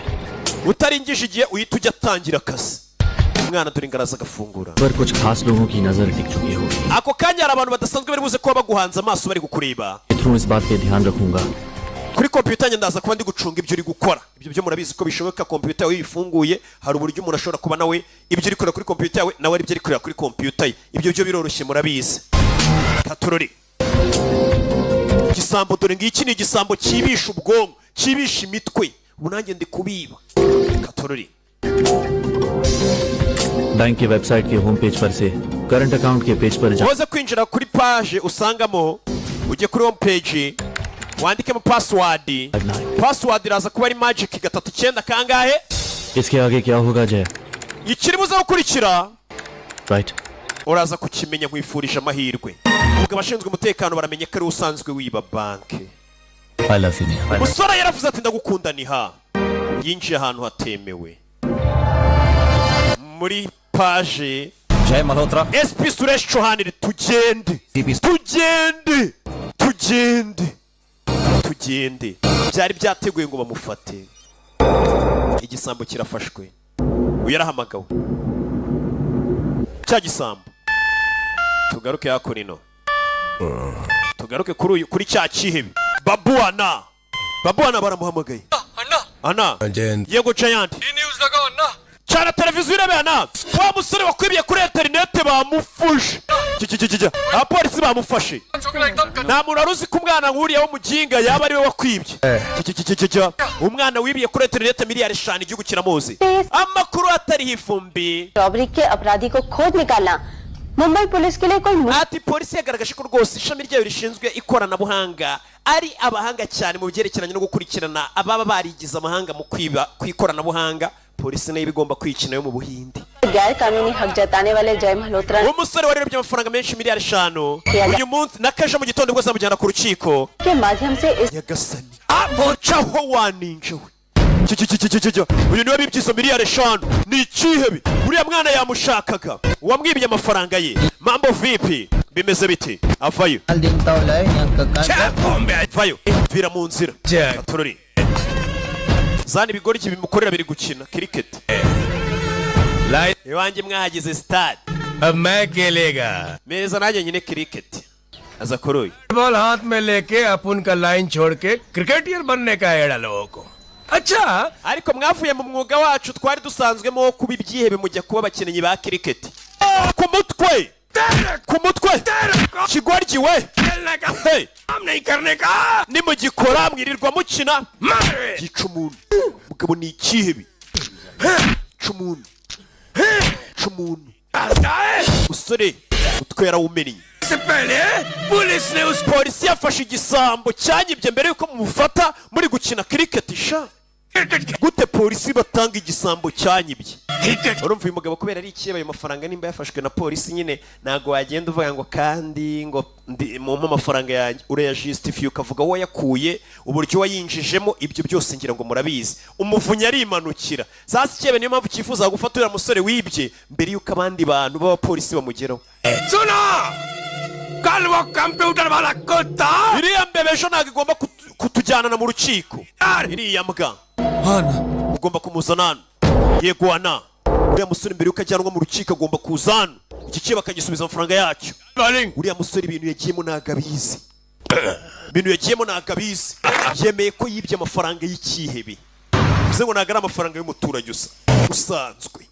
utaringije igihe uhita ujya atangira akazi umwana dore ingaraza agafungura पर कुछ खास लोगों की नजर टिक चुकी होगी ako kanya hari abantu badasanzwe bari buze kuba baguhanze amaso bari kukureba through इस बात पे ध्यान रखूंगा kuri computer njye ndaza kuba ndi gucunga ibyo uri gukora ibyo byo murabizi ko bishoboka computer yawe ifunguye hari uburyo umuntu ashobora kuba nawe ibyo uri kureba kuri computer yawe nawe ari byo ari kureba kuri computer ye ibyo byo biroroshye murabizi katurori igisambo dore ngiki ni igisambo kibisha ubwonko kibisha imitwe ubu nanjye ndi kubiba katurori bank के वेबसाइट के home page पर से current account के पेज पर uze kwinjira kuri page usangamo ujye kuri home page wandikemo password iraza kuba ari magic 39 kangahe इसके आगे क्या होगा जय ikiri buze gukurikira right uraza kukimenya nkwifurije amahirwe ubwo abashinzwe umutekano baramenye ko ari usanzwe wiba banke I love you Neha umusore yaravuze ati ndagukunda niha yinjiye ahantu hatemewe muri page जय Malhotra SP Suresh Chauhan tugende byari byateguye ngo bamufate igisambo kirafashwe uyarahamagawe cya gisambo tugaruke yakorino tugaruke kuri cya kihebe babuana baramuhamagaye ana yego Giant cyana televiziyo irebe ana wa musore wakwibiye kuri interinete bamufushe abapolisi bamufashe nta muntu wari uzi ko umwana nk'uriya w'umuginga yaba ari we wakwibye umwana wibiye kuri interinete miliyari 5 igihugu kiramuzi amakuru atariho ifumbi robbery के अपराधी को खोज निकालना मुंबई पुलिस के लिए कोई ati polisi yagaragaje ko rwose ishami ryayo rishinzwe ikoranabuhanga ari abahanga cyane mu byerekeranye no gukurikirana ababa barigize amahanga mu kwiba ku ikoranabuhanga polisi nayo bigomba kwikina yo mu Buhindi गैर कानूनी हक जताने वाले जय Malhotra umusore warebye amafaranga menshi miliyari 5 uyu munsi nakaje mu gitondo rwose amujyana ku rukiko के माध्यम से इस yagasani abocaho waninje we uyu niwe bibye izo miliyari 5 ni ikihebe uriya mwana yamushakaga uwamwibye amafaranga ye mambo vipi bimeze biti avayo vayo vira mu nzira turori zani ibigori bimukorera biri gukina cricket iwanjye mwahageze stade अब मैं खेलेगा meza nanjye nyine cricket aza koroye ball हाथ में लेके अपन का लाइन छोड़ के क्रिकेटियर बनने का एड़ा लोगों को अच्छा ariko mwavuye mu mwuga wacu twari dusanzwemo wo kuba ibyihebe mujya kuba abakinnyi ba cricket ku mutwe kigoryi we नहीं करने का nimugikora mwirirwa mukina gica umuntu mugabo ni ikihebe cumuntu musore utwe yarawumennye polisi yafashe igisambo cyanyibye mbere yuko mumufata muri gukina cricket sha gute polisi batanga igisambo cyanyibye urumva uyu mugabo kubera ari ikiyeba ayo mafaranga nimba yafashwe na polisi nyine ntago wagenda uvuga ngo kandi ngo mumpe amafaranga yanjye urayajustify ukavuga wowe yakuye uburyo wayinjijemo ibyo byose ngira ngo murabizi umuvunyi arimanukira sasa ikiyebe niyo mpamvu cyifuza gufata uriya musore wibye mbere yuko abandi bantu b'abapolisi bamugeraho कल वो कंप्यूटर वाला कुत्ता iriya mbebe ejo ntabwo igomba kutujyanana mu rukiko iriya mbwa ugomba kumuzana hano yego ana uriya musore mbere yuko ajyanwa mu rukiko agomba kuza hano iki kiba bakagisubiza amafaranga yacyo uriya musore ibintu yagiyemo ntabwo abizi yemeye ko yibye amafaranga y'ikihebe bivuze ngo ntabwo ari amafaranga y'umuturage usanzwe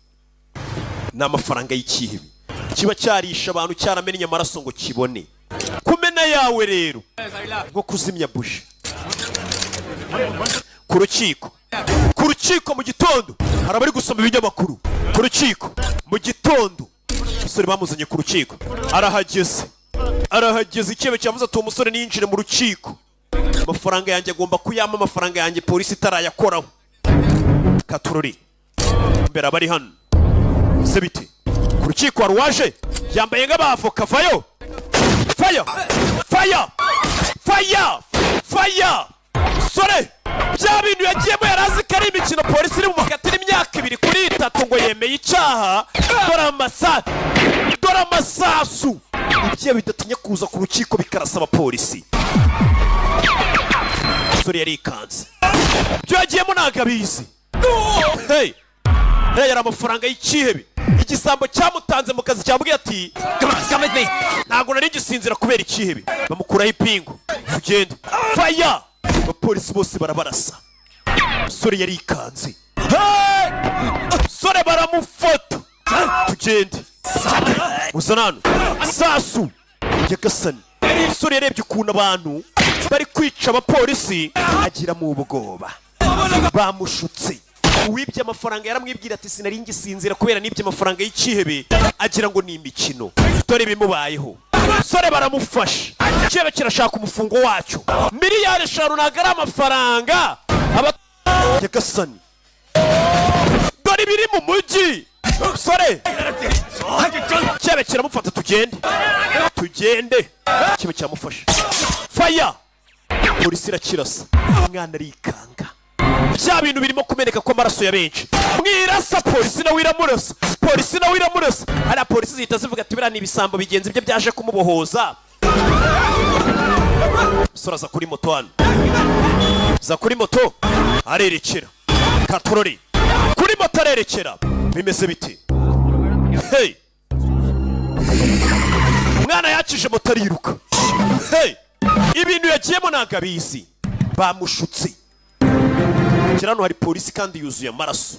ni amafaranga y'ikihebe kiba cyarisha abantu cyaramennye amaraso ngo kibone. Kumena yawe rero ngo kuzimya buji. Ku rukiko mu gitondo hari abari gusoma ibinyamakuru. Ku rukiko mu gitondo umusore bamuzanye ku rukiko arahageze ikebe cyavuze ati umusore ninjire mu rukiko, amafaranga yanjye agomba kuyama, amafaranga yanjye polisi itarayakoraho. Katurori mbere abari hano se bite ku rukiko wari waje yambaye nk'abavoka. Fire sore bya bintu yagiyemo yarazi ko ari imikino polisi iri bumukatira imyaka 2 kuri 3 ngo yemeye icyaha. Dore amasasu ibyo bidatinya kuza ku rukiko bikarasaba polisi. Sore yarikanze byo yagiyemo nagabizi. Hey yari amafaranga y'ikihebe. Igisambo cyamutanze mu kazi cyambwiye ati ntago nari gisinzira kubera ikihebe. Bamukuraho ipingu tugende. Fire abapolisi bose barabarasa. Sore yarikanze. Sore baramufata tugende. Uzanano sasu yagasani. Sore yarebye ukuntu abantu bari kwica abapolisi agira mu ubwoba. Bamushutse uwibye amafaranga yaramwibwira ati sinari ngisinzira kubera nibye amafaranga y'ikihebe, agira ngo ni imikino. Dore bimubayeho. Sore baramufasha cyebe kirashaka umufungo wacyo. Miliyari 5 nagara amafaranga yagasani. Dore biri mu mujyi. Sore cyebe kiramufata tugende. Cyebe cyamufasha. Fire polisi irakirasa. Umwana arikanga. Bya bintu birimo kumeneka ko amaraso ya benshi. Mwirasa polisi nawe iramurasa. Hari polisi zihita zivuga ati bira ni ibisambo bigenzi bye byaje kumubohoza. Sora za kuri moto hano. Za kuri moto arerekera. Katurori kuri moto arerekera. Bimeze biti. Hey mwana yakije moto ariruka. Hey ibintu yagiyemo nagabizi. Bamushutse. Kirano hari polisi kandi yuzuye amaraso.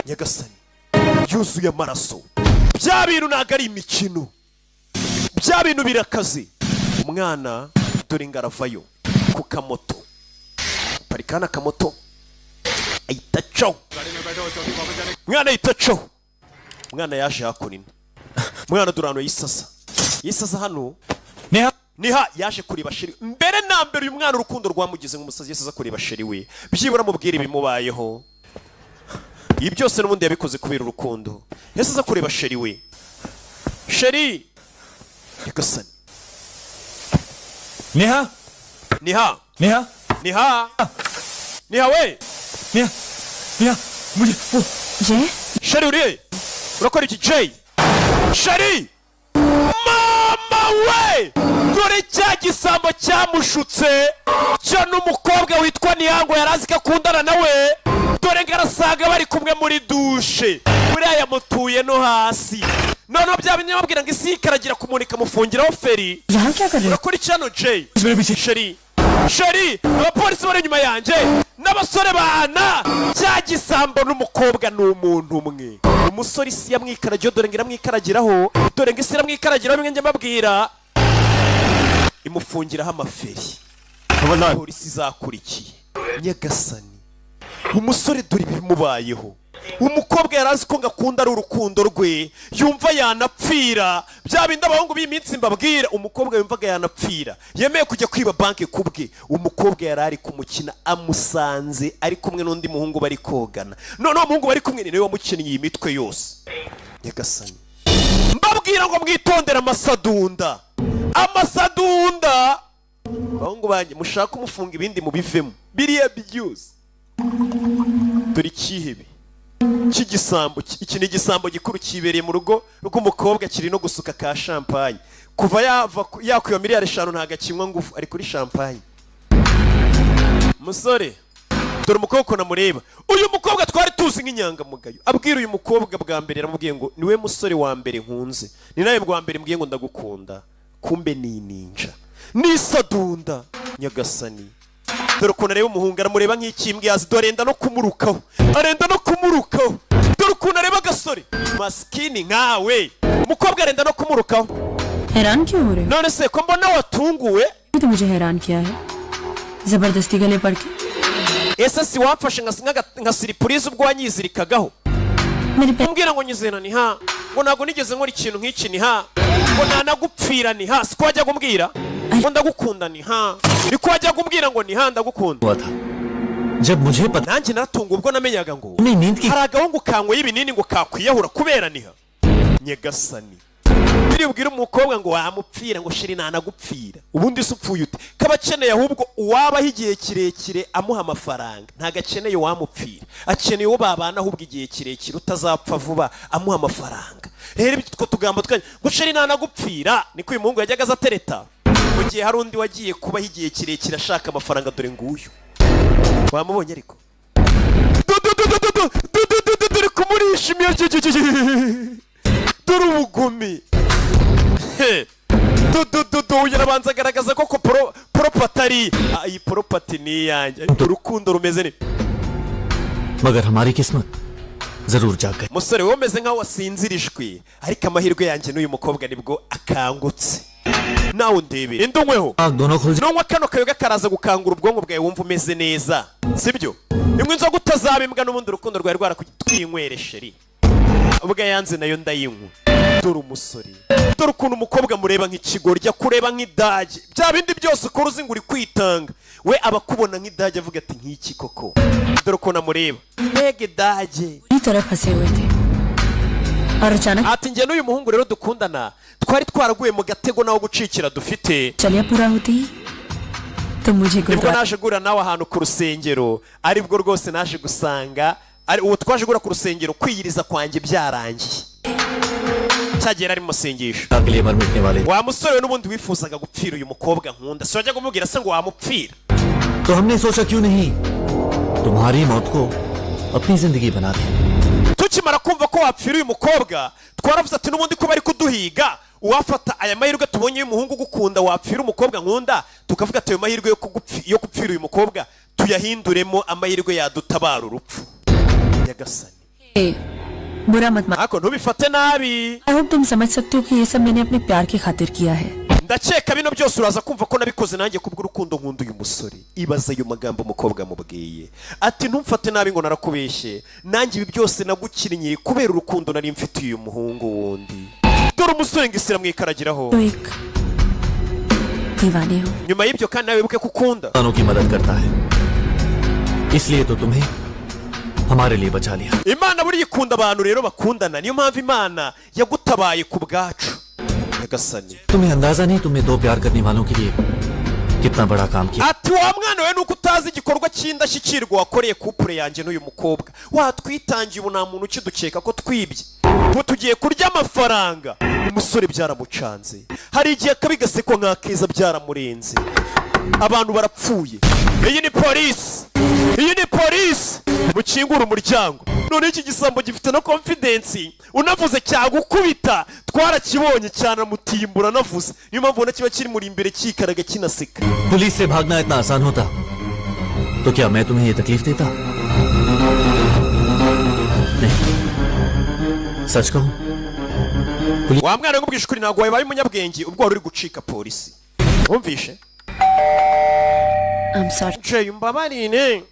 Nyagasani yuzuye amaraso. Bya bintu ntago ari imikino. Bya bintu birakaze. Umwana dore ngaravayo ku kamoto. Parikana kamoto ayitacho. Mwana ayitacho. Mwana yaje hakunina. Mwana durano yisasa hano. Niha yaje kureba sheri. Mbere na mbere uyu mwana urukundo rwamugize nk'umusazi yese aza kureba sheri we. Byibura mubwira ibimubayeho. Ibi byose n'ubundi yabikoze kubera urukundo. Yese aza kureba sheri we. Sheri yagasani. Niha we. Niha muje. Sheri uri urakora iki Jay? Sheri mama we. Dore cya gisambo cyamushutse cyo n'umukobwa witwa Nihango yarazi ko akundana nawe. Dore ngarasaga bari kumwe muri dushe. Buriya yamutuye no hasi. None bya binyabwira ngo isi ikaragira kumunika mufungiraho feri. Urakora cyano Jay. Sheri abapolisi bari nyuma yanjye n'abasore bana. Cya gisambo n'umukobwa n'umuntu umwe. Umusore isi yamwikaragiye dore ngira mwikaragiraho. Dore ngo isi yamwikaragiraho bimwe njye mbabwira. Imufungiraho amaferi. Polisi zakurikiye. Nyagasani umusore dore bimubayeho. Umukobwa yarazi ko ngakunda ari urukundo rwe. Yumva yanapfira. Bya bindi abahungu b'iminsi mbabwira. Umukobwa yumvaga yanapfira. Yemeye kujya kwiba banki kubwe. Umukobwa yarari kumukina amusanze ari kumwe n'undi muhungu bari kogana. None umuhungu bari kumwe niwe wamukinnye imitwe yose. Nyagasani mbabwira ngo mwitondera amasadunda. Bahungu banjye mushaka umufunga ibindi mubivemo. Biriya byose. Dore ikihebe cy'igisambo. Iki ni igisambo gikuru kibereye mu rugo rw'umukobwa kiri no gusuka ka champagne. Kuva yakwiba miliyari 5 ntago akinywa ngufu ari kuri champagne. Musore dore umukobwa namureba. Uyu mukobwa twari tuzi nk'inyangamugayo. Abwira uyu mukobwa bwa mbere yaramubwiye ngo niwe musore wa mbere nkunze. Ni nawe bwa mbere mbwiye ngo ndagukunda. Kumbe ni ninja. Nisadunda. Nyagasani dore ukuntu areba umuhungu aramureba nk'ikimbwe yazi. Dore arenda no kumurukaho. Dore ukuntu areba agasore. maskini nkawe umukobwa arenda no kumurukaho हैरान क्यों हो रहे हो? none se ko mbona watunguwe तो मुझे हैरान किया है जबरदस्ती गले पड़ के ese si wamfashe nka siripurize ubwo wanyizirikagaho umbwira ngo nyizena ni ha ngo ntabwo nigeze nkora ikintu nk'iki ni ha ngo ntanagupfira ni ha siko wajyaga umbwira ngo ndagukunda ni ha niko wajyaga umbwira ngo ni ha ndagukunda जब मुझे पता nanjye natunga ubwo namenyaga ngo नहीं नींद की hari agahungu kanyweye ibinini ngo kakwiyahura kubera ni ha nyegasani biribwira umukobwa ngo wamupfira ngo shiri ntanagupfira ubundi se upfuye ute kaba akeneye ahubwo uwabaho igihe kirekire amuha amafaranga ntago akeneye wamupfira akeneye uwo babana ahubwo igihe kirekire utazapfa vuba amuha amafaranga rero utwo tugambo twanye ngo shiri ntanagupfira niko uyu muhungu yajyaga azatereta mu gihe hari undi wagiye kubaho igihe kirekire ashaka amafaranga dore nguyu wamubonye ariko dore kumurishimira dore ubugumi yarabanza agaragaza ko poropati ari iyi poropati ni iyanjye urukundo rumeze ni मगर हमारी किस्मत जरूर जाग गई umusore wowe umeze nkaho wasinzirishwe ariko amahirwe yanjye n'uyu mukobwa nibwo akangutse nawe undebe indi unyweho दोनों खुल nunywa kano kayoga karaza gukangura ubwonko bwawe wumva umeze neza sibyo imwe inzoga utazaba imbwa n'ubundi urukundo rwawe rwarakutwinywere sheri ubwo yanze nayo ndayinywa dore umusore dore ukuntu umukobwa mureba nk'ikigoryi kureba nk'idage bya bindi byose ukora uzi ngo uri kwitanga we aba akubona nk'idage avuga ati nk'iki koko dore ukuntu amureba mbega idage पूरी तरह फंसे हुए थे और अचानक ati njye n'uyu muhungu rero dukundana twari twaraguye mu gatego nawo gucikira dufite चलिया पूरा होती तो मुझे nibwo gurdwara naje guhura nawe ahantu ku rusengero aribwo rwose naje gusanga uwo twaje guhura ku rusengero kwiyiriza kwanjye byarangiye cyagera ari mu masengesho के लिए मर मिटने वाले wa musore n'ubundi wifuzaga gupfira uyu mukobwa nkunda si wajyaga umubwira se ngo wamupfira तो हमने सोचा क्यों नहीं तुम्हारी मौत को अपनी जिंदगी बना दे tukimara kumva ko wapfira uyu mukobwa twaravuze ati n'ubundi ko bari kuduhiga uwafata aya mahirwe tubonye y'umuhungu ugukunda wapfira umukobwa nkunda tukavuga ati ayo mahirwe yo gupfira uyu mukobwa tuyahinduremo amahirwe yadutabara urupfu nyagasani बुरा मत मान ariko ntubifate nabi I hope तुम समझ सकते हो कि ये सब मैंने अपने प्यार की खातिर किया है ndakeka bino byose uraza kumva ko nabikoze nanjye kubw'urukundo nkunda uyu musore ibaza ayo magambo umukobwa amubwiye ati ntumfate nabi ngo narakubeshye nanjye ibi byose nagukinnye kubera urukundo nari mfitiye uyu muhungu wundi dore umusore ngo isira mwikaragiraho तो एक दीवाने हो nyuma y'ibyo kandi nawe wibuke ko ukunda इंसानों की मदद करता है इसलिए तो तुम्हें हमारे लिए बचा लिया imana buriya ikunda abantu rero bakundana niyo mpamvu imana yagutabaye ku bwacu nyagasani तुम्हें अंदाजा नहीं तुमने दो प्यार करने वालों के लिए कितना बड़ा काम किया ati wa mwana we nuko utazi igikorwa cy'indashyikirwa wakoreye kupure yanjye n'uyu mukobwa watwitangiye ubu nta muntu ukidukeka ko twibye ngo tugiye kurya amafaranga umusore byaramucanze hari igihe akabi gasekwa nk'akeza byaramurenze abantu barapfuye iyi ni polisi iyi ni polisi mukingura umuryango none iki gisambo gifite na confidence unavuze cyagukubita twarakibonye cyane mutimbura navuze niyo mpamvu ubona kiba kiri muri imbere kikaraga kinaseka police से भागना इतना आसान होता तो क्या मैं तुम्हें ये तकलीफ देता नहीं सच कहूं wa mwana ngubwisha ukuri ntabwo wabaye umunyabwenge ubwo wari uri gucika polisi wumvishe I'm sorry Jay mbabarire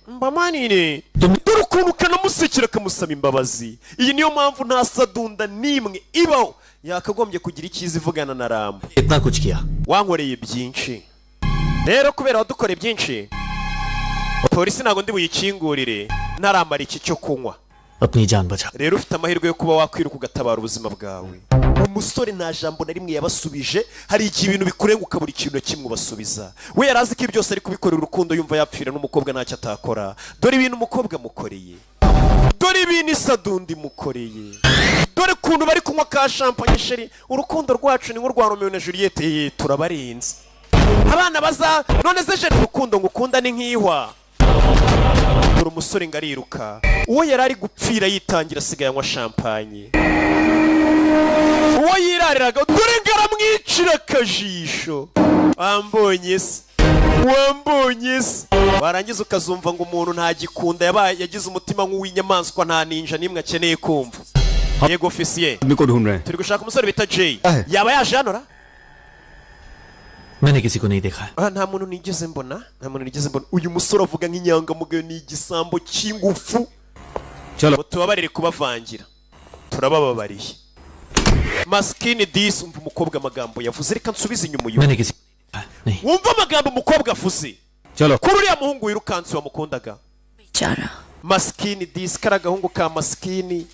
dore ukuntu kanamusekera kamusaba imbabazi iyi niyo mpamvu nta sadunda n'imwe ibaho yakagombye kugira icyiza ivugana na Rambo इतना कुछ किया wankoreye byinshi rero kubera wadukoreye byinshi polisi ntabwo ndi buyikingurire ntaramara iki cyo kunywa अपनी जान बचा rero ufite amahirwe yo kuba wakwiruka ugatabara ubuzima bwawe umusore nta jambo na rimwe yabasubije hari igihe ibintu bikurenguka buri kintu na kimwe ubasubiza we yari azi ko byose ari kubikorera urukundo yumva yapfira n'umukobwa ntacyo atakora dore ibintu umukobwa mukoreye dore ibintu isadundi mukoreye dore ukuntu bari kunywa ka champagne sheri urukundo rwacu ni nk'urwa Romeo na Juliette turabarinze abana baza none se je urukundo ngukunda ni nk'ihwa dore umusore ngariruka uwo yari ari gupfira yitangira asigaye anywa champagne uwo yirariraga dore ngaramwicira akajisho wambonye se warangiza ukazumva ngo umuntu ntagikunda yagize umutima nk'uw'inyamaswa nta ninja n'imwe akeneye kumva yego ofisiye आदमी को ढूंढ रहे हैं turi gushaka umusore bita Jay yaba yaje hano ra मैंने किसी को नहीं देखा है nta muntu nigeze mbona uyu musore avuga nk'inyangamugayo ni igisambo cy'ingufu चलो tubabarire kubavangira turabababariye maskini dis umva umukobwa amagambo yavuze reka nsubize inyuma uyu मैंने किसी को नहीं देखा है नहीं wumva amagambo umukobwa avuze चलो kuri uriya muhungu wirukansi wamukundaga बेचारा maskini dis kari agahungu ka maskini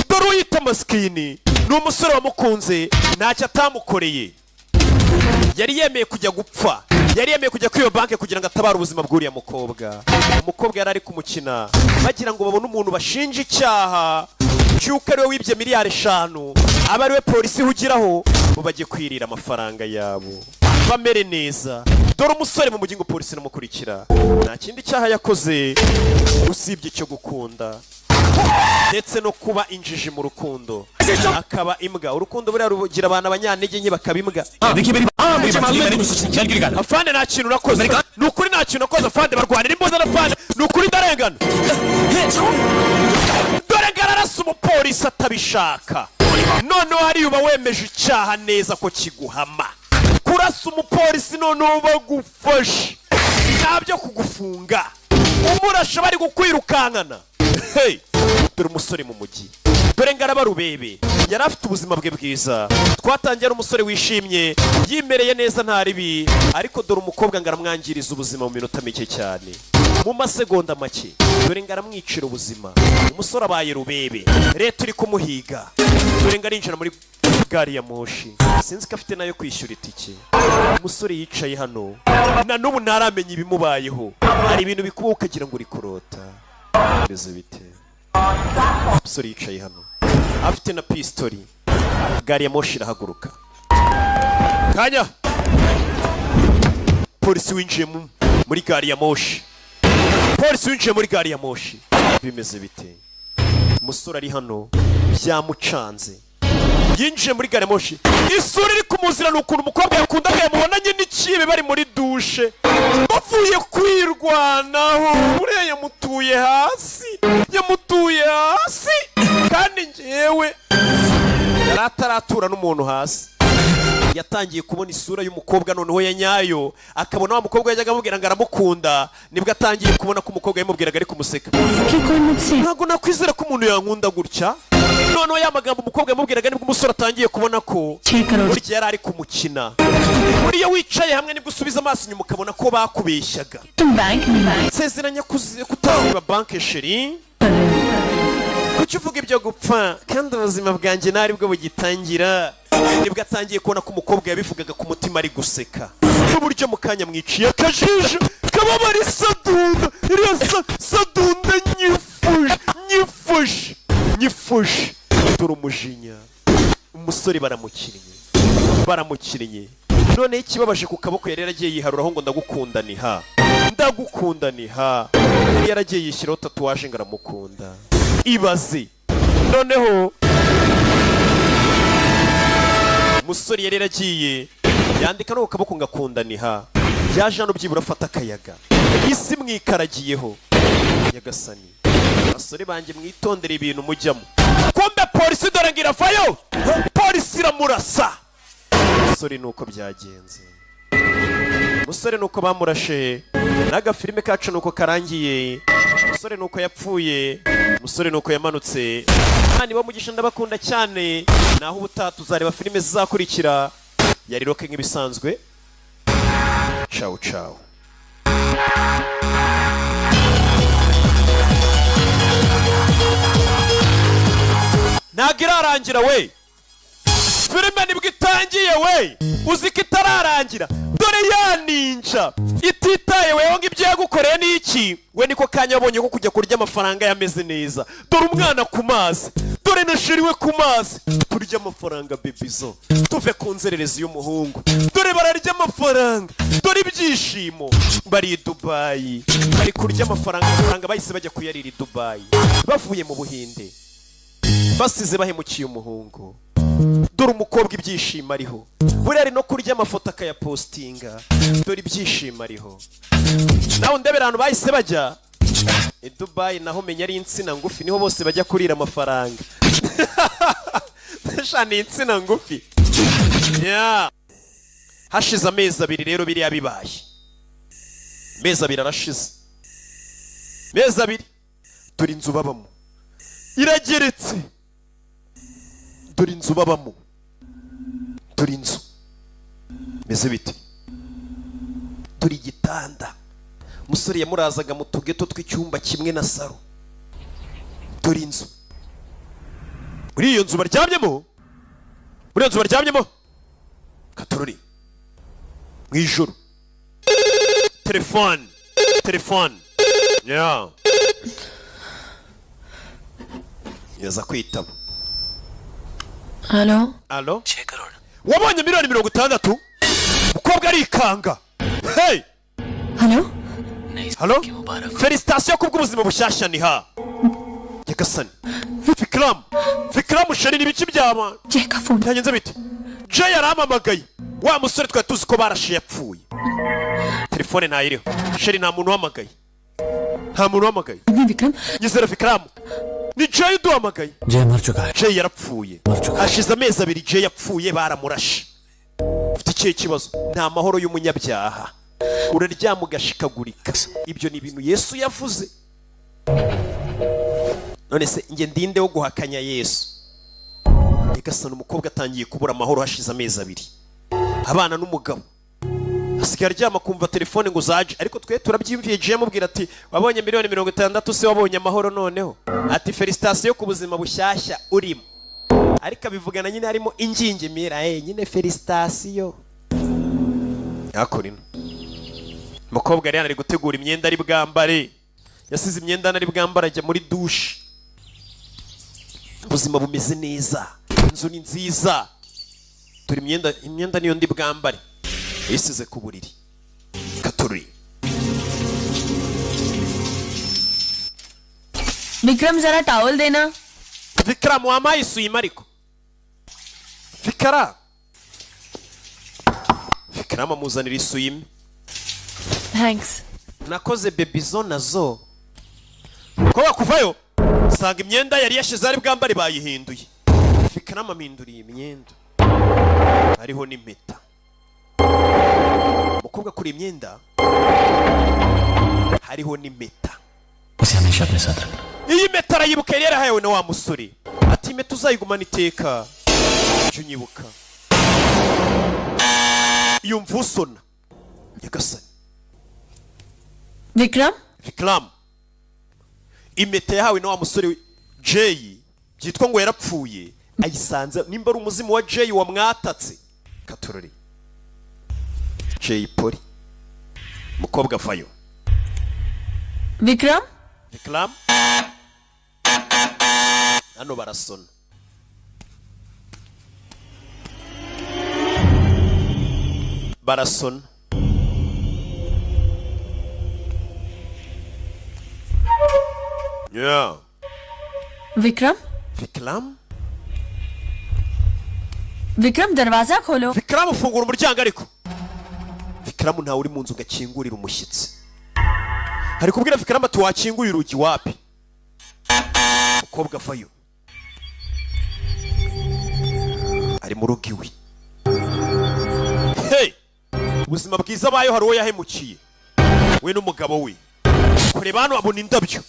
dore uyita maskini ni umusore wamukunze ntacyo atamukoreye yari yemeye kujya gupfa yari yemeye kujya kwiba banke kugira ngo atabare ubuzima bw'uriya mukobwa umukobwa yari ari kumukina bagira ngo babone umuntu bashinja icyaha cy'uko ariwe wibye miliyari 5 aba ariwe polisi ihugiraho bo bagiye kwirira amafaranga yabo bamere neza dore umusore mu mujyi ngo polisi namukurikira nta kindi cyaha yakoze usibye icyo gukunda ndetse no kuba injiji mu rukundo akaba imbwa urukundo buriya rugira abantu abanyantege nke bakaba imbwa afande nta kintu nakoze ni ukuri nta kintu nakoze afande barwanira imbunda na afande ni ukuri ndarengana dore ngararasa umupolisi atabishaka noneho hariya uba wemeje icyaha neza ko kiguhama kurasa umupolisi noneho bagufashe ntabyo kugufunga umurasha bari kukwirukankana hey dore umusore mu mujyi dore ngaraba rubebe yari afite ubuzima bwe bwiza twatangiye ari umusore wishimye yimereye neza nta ribi ariko dore umukobwa ngaramwangiriza ubuzima mu minota mike cyane mu masegonda make dore ngaramwicira ubuzima umusore abaye rubebe leta uri kumuhiga dore ngarinjira muri gari ya moshi sinzi ko afite nayo kwishyura itike umusore yicaye hano na n'ubu ntaramenya ibimubayeho hari ibintu bikuba ukagira ngo uri kurota bimeze bite umusore yicaye hano afite na pistori gari ya moshi irahaguruka kanya polisi winjiye muri gari ya moshi bimeze bite umusore ari hano byamucanze yinjiye muri gari ya moshi isura iri kumuzira ni ukuntu umukobwa yakundaga yamubonanye n'ikibe bari muri dushe bavuye kwirwanaho buriya yamutuye hasi kandi njyewe yari ataratura n'umuntu hasi yatangiye kubona isura y'umukobwa noneho ya nyayo akabona wa mukobwa yajyaga amubwira ngo aramukunda nibwo atangiye kubona ko umukobwa yamubwiraga ari kumuseka ntabwo nakwizera ko umuntu yankunda gutya noneho ya magambo umukobwa yamubwiraga nibwo umusore atangiye kubona ko burya yari ari kumukina buriya wicaye hamwe nibwo usubiza amaso inyuma ukabona ko bakubeshyaga nsezeranya kutaziba banke sheri kuki uvuga ibyo gupfa kandi ubuzima bwanjye ntari bwo bugitangira nibwo atangiye kubona ko umukobwa yabivugaga ku mutima ari guseka n'uburyo mu kanya mwiciye akajisho kababa ari sadunda iriya sadunda nyifushe dore umujinya umusore baramukinnye noneho ikibabaje ku kaboko yari yaragiye yiharuraho ngo ndagukundaniha yari yaragiye yishyiraho tatuwaje ngo aramukunda ibaze noneho umusore yari yaragiye yandika no ku kaboko ngo akundaniha yaje hano byibura afata akayaga isi mwikaragiyeho nyagasani abasore banjye mwitondere ibintu mujyamo kumbe polisi dore ngo iravayo polisi iramurasa umusore nuko byagenze umusore nuko bamurashe n'agafilime kacu nuko karangiye umusore nuko yapfuye umusore nuko yamanutse kandi bamugisha ndabakunda cyane naho ubutaha tuzareba filime zizakurikira yari roke nk'ibisanzwe ciao ciao ntabwo irarangira we filime nibwo itangiye we uzi ko itararangira dore ya ninja ititaye weho ngo ibyo yagukoreye ni iki we niko kanya abonye ko kujya kurya amafaranga yameze neza dore umwana ku mazi dore nashiriwe ku mazi turya amafaranga bebizo tuve ku nzererezi y'umuhungu dore bararya amafaranga dore ibyishimo bari i Dubai bari kurya amafaranga bahise bajya kuyarira i Dubai bavuye mu Buhinde basize bahemukiye umuhungu dore umukobwa ibyishimo ariho buriya ari no kurya amafoto akayapostinga dore ibyishimo ariho nawe ndebera ahantu bahise bajya i Dubai naho menya ari insina ngufi niho bose bajya kurira amafaranga shani insina ngufi. Yeah. Hashize amezi abiri rero biriya bibaye. Amezi abiri arashize. Amezi abiri. Dore inzu babamo. Irageretse. Dore inzu babamo. Dore inzu. Meze bite? Dore igitanda. Musore yamurazaga mu tugeto tw'icyumba kimwe na saro. Dore inzu. Muri iyo nzu baryamyemo. Muri iyo nzu baryamyemo. Katorori. Mwijoro. Telefone. Yeah. Yaza kwitaba. Hello? Hello? Wabonye miliyoni 60? Mukobwa arikanga. Hey! Hello? Felicitation kubw'ubuzima bushyashya ni ha. Yagasani. Fikram sheri nibiki byama. Jeka phone. Yanyenze bite? Jay yaramamagaye. Wa musore twa tuzi ko barashiye yapfuye. Telefone ntayiriho. Sheri nta muntu wamagaye. Nta muntu wamagaye. Ni Vikram. Yizera Fikram. Ni Jay duhamagaye. जय मर चुका है Jay yarapfuye. Hashize amezi abiri Jay yapfuye baramurashe. Ufite ikihe kibazo? Nta mahoro y'umunyabyaha. Uraryama ugashikagurika. Ibyo ni ibintu Yesu yavuze. None se nge ndinde wo guhakanya Yesu? Yagasana umukobwa atangiye kubura amahoro hashize amezi abiri. Abana n'umugabo. Asigaye aryama kumva telefone ngo zaje ariko twe turabyimviye Jay amubwira ati wabonye miliyoni 60 se wabonye amahoro noneho. Ati felicitation ku buzima bushyashya urimo. Ariko abivugana nyine harimo ingingimira nyine felicitation. Yakorino. Mukobwa yari ari gutegura imyenda ari bwambare. Yasize imyenda ari bwambara ajya muri douche. Ubuzima bumeze neza. Inzu ni nziza. Turi imyenda niyo ndi bwambare. Yisize ku buriri. Katorori. Vikram जरा टॉवल देना. Vikram wamaye isuyima ariko. Vikram amuzanira isuyima. Thanks. Nakoze bebizo nazo. Ko bakuvayo sanga imyenda yari yashize ari bwambare bayihinduye. Vikram aminduriye imyenda. Hariho n'impeta. Mukobwa kuri imyenda hariho n'impeta. उसे हमेशा अपने साथ रखना Iyi mpeta arayibuka yari yarahawe na wa musore. Ati impeta uzayigumana iteka. Cyo nyibuka. Yumva usona. Yagasani. Vikram. Impeta yahawe na wa musore Jay byitwa ngo yarapfuye. Ayisanze nimba ari umuzimu wa Jay wamwatatse. Katorori. Jay Polly. Mukobwa vayo. Vikram? Hano barasona. Yeah. Vikram? विक्रम दरवाजा खोलो. Vikram ufungura umuryango ariko. Vikram ntawe uri mu nzu gakingurira umushyitsi. Hari kubwira Vikram ati wakinguye urugi wapi? Mukobwa vayo. Ari mu rugi we. Hey! Ubuzima bwiza bayo hari uwo yahemukiye. We n'umugabo we. Kureba hano abona indabyo.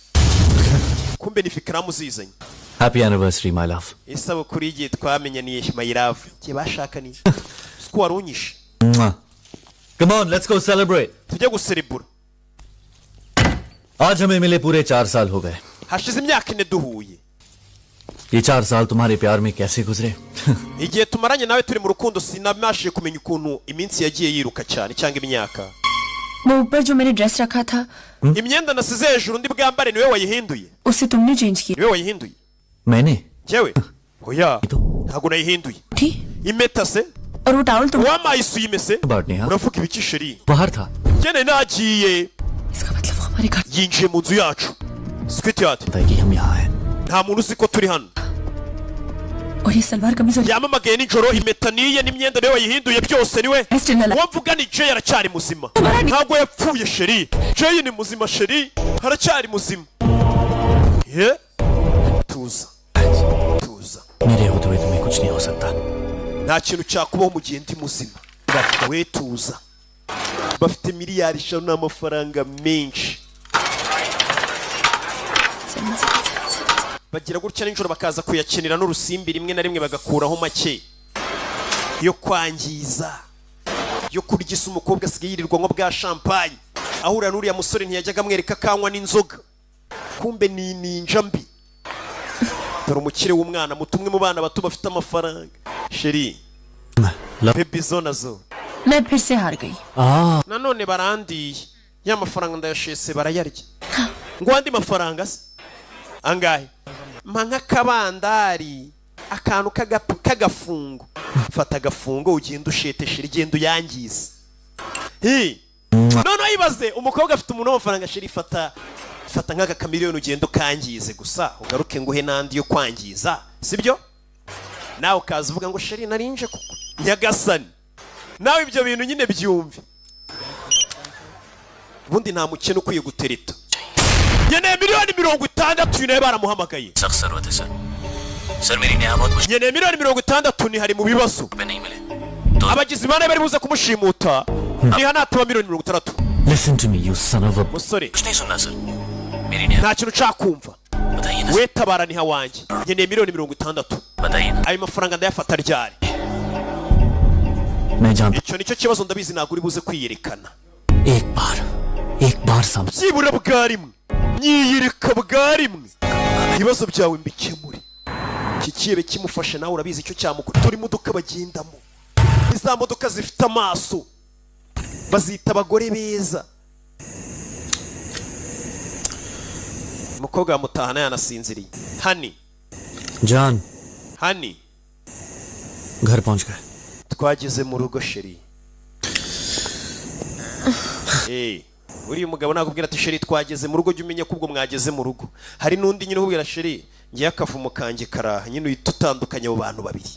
Kumbe ni Vikram uzizanye. Happy anniversary my love Isabukuru y'igihe twamenyaniye my love. Kiye bashakaniye. Siko warunyishe. Come on let's go celebrate Tujye guserebura. आज हमें मिले पूरे 4 साल हो गए Hashize imyaka 4 duhuye. ये 4 साल तुम्हारे प्यार में कैसे गुजरे Igihe tumaranye nawe turi mu rukundo sinamashije kumenya ukuntu iminsi yagiye yiruka cyane cyangwa imyaka. वो ऊपर जो मैंने ड्रेस रखा था Imyenda nasize hejuru ndi bwambare niwe wayihinduye. उसे तुमने चेंज किया. Niwe wayihinduye. मैंने Jewe. Oya. Ntago nayihinduye. थी Impeta se? और वो टावल तुम. Wamaye isuyime se? बात नहीं हाँ Uravuga ibiki sheri? बाहर था Jene nagiye. इसका मतलब वो हमारे घर. Yinjiye mu nzu yacu. Squitiat. पता है कि हम यहाँ हैं Nta muntu uzi ko turi hano. और ये सलवार कमीज और Yamamagaye nijoro impeta niye n'imyenda niwe wayihinduye byose niwe. Uwo mvuga ni Jay aracyari muzima. Ntabwo yapfuye sheri. Jay ni muzima sheri. Aracyari muzima. Tuza. मेरे होते हुए तुम्हें कुछ नहीं हो nta kintu cyakubaho mu gihe ndi muzima we tuza bafite miliyari 5 n'amafaranga menshi bagira gutya n'injoro bakaza kuyakenera n'urusimbi rimwe na rimwe bagakuraho make yo kwangiza yo kurya isi umukobwa asigaye yirirwa nko bwa champagne ahura n'uriya musore ntiyajyaga amwereka kanywa n'inzoga kumbe ni ninja mbi dore umukire w'umwana mutumwe mu bana bato bafite amafaranga sheri baby zona zo मैं फिर से हार गई nanone barandiye ya mafaranga ndayashese barayarya ngo andi mafaranga se angahe mpa nk'akabandari akantu k'agafungo fata agafungo ugenda usheteshe rigenda uyangiza noneho yibaze umukobwa afite umuntu w'amafaranga sheri fata nk'agakamiliyoni ugenda ukangize gusa ugaruke nguhe n'andi yo kwangiza sibyo nawe ukaza uvuga ngo sheri narinje kuko nyagasani nawe ibyo bintu nyine byumve ubundi nta mukene ukwiye gutereta nkeneye miliyoni 60 nawe baramuhamagaye nkeneye miliyoni 60 ni hari mu bibazo abagizi ba nabi bari buze kumushimuta niha natuma miliyoni 60 Listen to me, you son of a... musore nta kintu cyakumva we tabara niha wanjye nkeneye miliyoni 60 ayo mafaranga ndayafata ryari icyo nicyo kibazo ndabizi ntabwo uri buze kwiyerekana एक बार समझ byibura bwa rimwe nyiyereka bwa rimwe ibibazo byawe mbikemure iki kibe kimufashe nawe urabizi icyo cyamukora turi modoka bagendamo iza modoka zifite amaso bazita abagore beza umukobwa wamutahana yanasinziriye hani जान hani घर पहुंच गए twageze mu rugo sheri uriya mugabo nakubwira ati sheri twageze mu rugo jya umenya ko ubwo mwageze mu rugo hari n'undi nyine ubwira sheri ngiye akavumo kanjye karaha nyine uhita utandukanye abo bantu babiri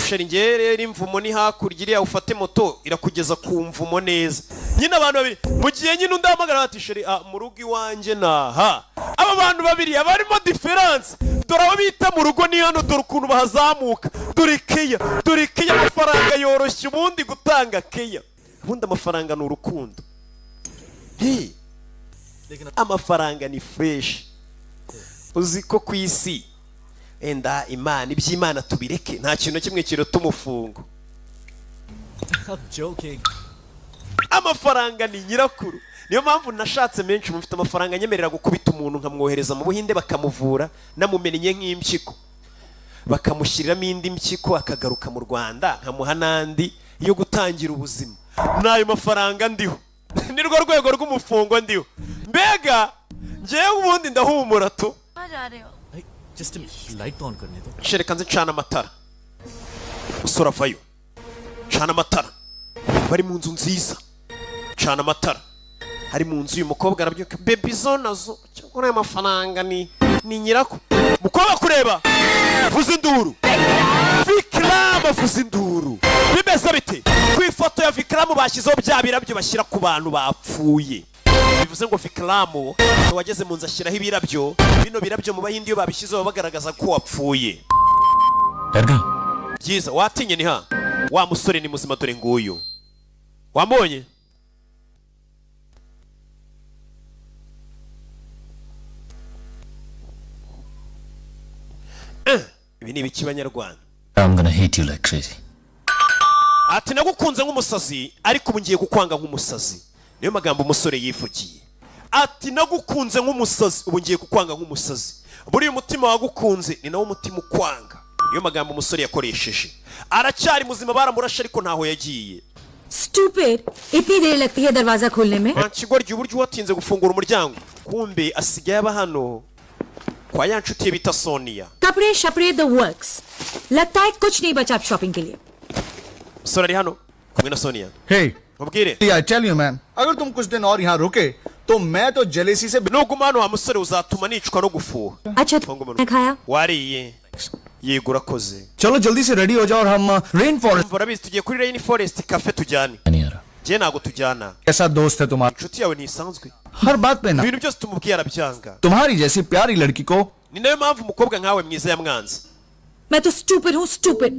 sheri ngiye rero imvumo ni hakurya iriya ufate moto irakugeza ku mvumo neza nyine abantu babiri mu gihe nyine undi ahamagara ati sheri mu rugo iwanjye naha aba bantu babiri abarimo diferanse dore abo bita mu rugo ni hano dore ukuntu bahazamuka dore keya amafaranga yoroshye ubundi gutanga keya ubundi amafaranga ni urukundo amafaranga ni fresh uzi ko ku isi enda imana iby'imana tubireke nta kintu kimwe kirota umufungo amafaranga ni nyirakuru niyo mpamvu nashatse menshi mufite amafaranga nyemerera gukubita umuntu nkamwohereza mu Buhinde bakamuvura namumennye nk'impyiko bakamushyiriramo indi mpyiko akagaruka mu Rwanda nkamuha n'andi yo gutangira ubuzima n'ayo mafaranga ndiho ni rwo rwego rw'umufungo ndiho mbega ngewe ubundi ndahumura tu shereka nzi cana amatara usura vayo cana amatara bari mu nzu nziza cana amatara hari mu nzu uyu mukobwa arabyuka baby zona zo cyangwa amafaranga ni nyirako mukobwa kureba vuza induru Vikram vuza induru bimeze bite ku ifoto ya Vikram bashyizeho bya birabyo bashyira ku bantu bapfuye bivuze ngo Vikram wageze mu nzu ashyiraho ibirabyo bino birabyo mu bahindi iyo babishyizeho bagaragaza ko wapfuye byiza watinye niha wa musore ni muzima dore nguyu wambonye ibi ni ibiki banyarwanda I'm gonna hate you like crazy. ati nagukunze nk'umusazi ariko ubu ngiye kukwanga nk'umusazi niyo magambo umusore yivugiye ati nagukunze nk'umusazi ubu ngiye kukwanga nk'umusazi buriya umutima wagukunze ni nawo umutima ukwanga niyo magambo umusore yakoresheje aracyari muzima baramurashe ariko ntaho yagiye Stupid! इतनी देर लगती है दरवाजा खोलने में? Kigoryi uburyo watinze gufungura umuryango kumbe asigaye aba hano kwa ya nshuti ye bita Sonia कपड़े शपड़े the works. लगता है कुछ नहीं बचा अब शॉपिंग के लिए. Sora ari hano kumwe na Sonia Hey, mubwire I tell you man, अगर तुम कुछ दिन और यहाँ रुके तो मैं तो जेलेसी से nuguma hano wa musore uzatuma nicwa no gufuha अच्छा तुमने खाया? wariye yego urakoze चलो जल्दी से रेडी हो जाओ और हम rain forest urabizi tugiye kuri Rain Forest cafe tujyane je ntago tujyana ऐसा दोस्त है तुम्हारा inshuti yawe ntisanzwe हर बात पे ना ibintu byose tumubwiye arabyanga तुम्हारी जैसी प्यारी लड़की को ni nayo mpamvu umukobwa nkawe mwiza yamwanze मैं तो स्टूपिड हूँ, स्टूपिड।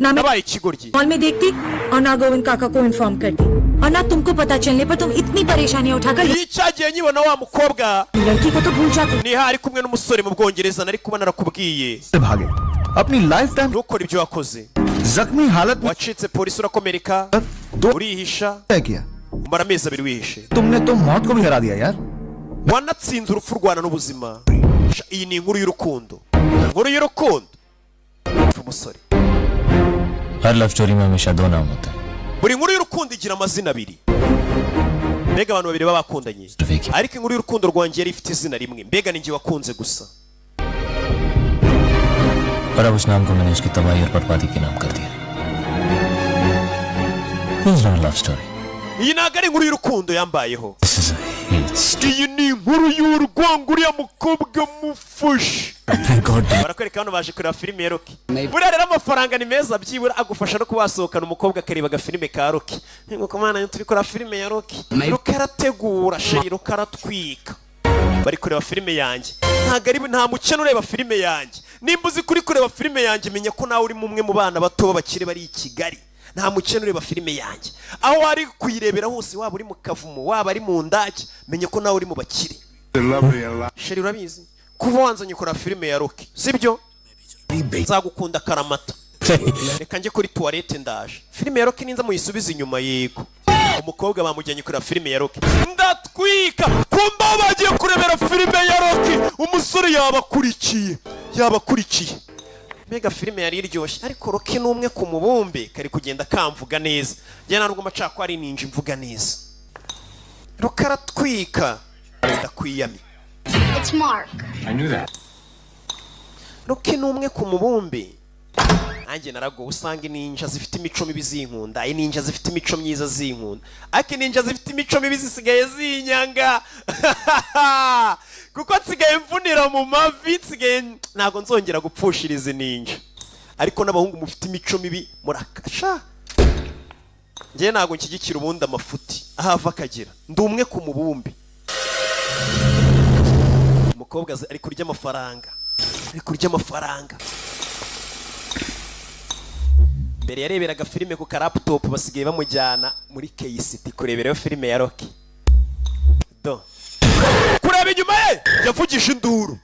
ना मैं nabaye ikigoryi मॉल में देखती और ना गोविंद काका को इन्फॉर्म करती और ना तुमको पता चलने पर तुम इतनी परेशानियां उठाकर icyagiye nyibona wa mukobwa लड़की को तो भूल जाते। ni hari kumwe n'umusore mu Bwongereza nari kuba narakubwiye से भागे अपनी life time ntukore ibyo wakoze जख्मी हालत में wacitse polisi urakomereka urihisha तय किया। umara amezi abiri wihishe तुमने तो मौत को भी हरा दिया यार। wanatsinze urupfu rwana n'ubuzima iyi ni inkuru y'urukundo umusore हर लव स्टोरी में हमेशा दो नाम होते हैं buri nkuru y'urukundo igira amazina abiri mbega abantu babiri baba bakundanye ariko inkuru y'urukundo rwanjye yari ifite izina rimwe mbega ni njye wakunze gusa और अब उस नाम को मैंने उसकी तबाही और बर्बादी के नाम कर दिया This is not a love story. iyi ntabwo ari inkuru y'urukundo yambayeho This is a hate story. iyi ni inkuru y'urwango uriya mukobwa mufashe Thank God. barakwereka hano baje kureba filime ya Rocky buriya rero amafaranga ni meza byibura agufasha no kuba wasohokana umukobwa akareba agafilime ka Rocky nk'uko mwana turi kureba filime ya Rocky Rocky arategura sheri Rocky aratwika bari kureba filime yanjye nta mukene ureba filime yanjye nimba uzi kuri kureba filime yanjye menya ko nawe uri umwe mu bana bato b'abakire bari i Kigali nta mukene ureba filime yanjye aho wari kuyirebera hose waba uri mu kavumo waba ari mu ndake menya ko nawe uri mu bakire sheri urabizi kuva wanzanye kureba filime ya Rocky sibyo nzagukunda karamata reka njye kuri toilette ndaje filime ya Rocky ninza muyisubiza inyuma yego umukobwa bamujyanye kureba filime ya Rocky ndatwika kumba bagiye kurebera filime ya Rocky umusore yabakurikiye mbega filime yari iryoshye ariko Rocky n'umwe ku mubumbe kari kugenda kamvuga neza njye ntabwo macako ari ninja mvuga neza Rocky aratwika ndakwiyami It's Mark. Rocky n'umwe ku mubumbe nanjye narago usanga ninja zifite imico mibi zinkunda ninja zifite imico myiza zinkunda ariko ninja zifite imico mibi zisigaye zinyanga kuko nsigaye mvunira mu mavi nsigaye ntabwo nzongera gupfushiriza ninja ariko n'abahungu mufite imico mibi murakasha njye ntabwo nshyigikira ubundi amafuti ahava akagera ndi umwe ku mubumbe umukobwa ari kurya amafaranga mbere yareberaga filime ku karaptop basigaye bamujyana muri KCT kureberayo filime ya Rocky kureba inyuma ye yavugije induru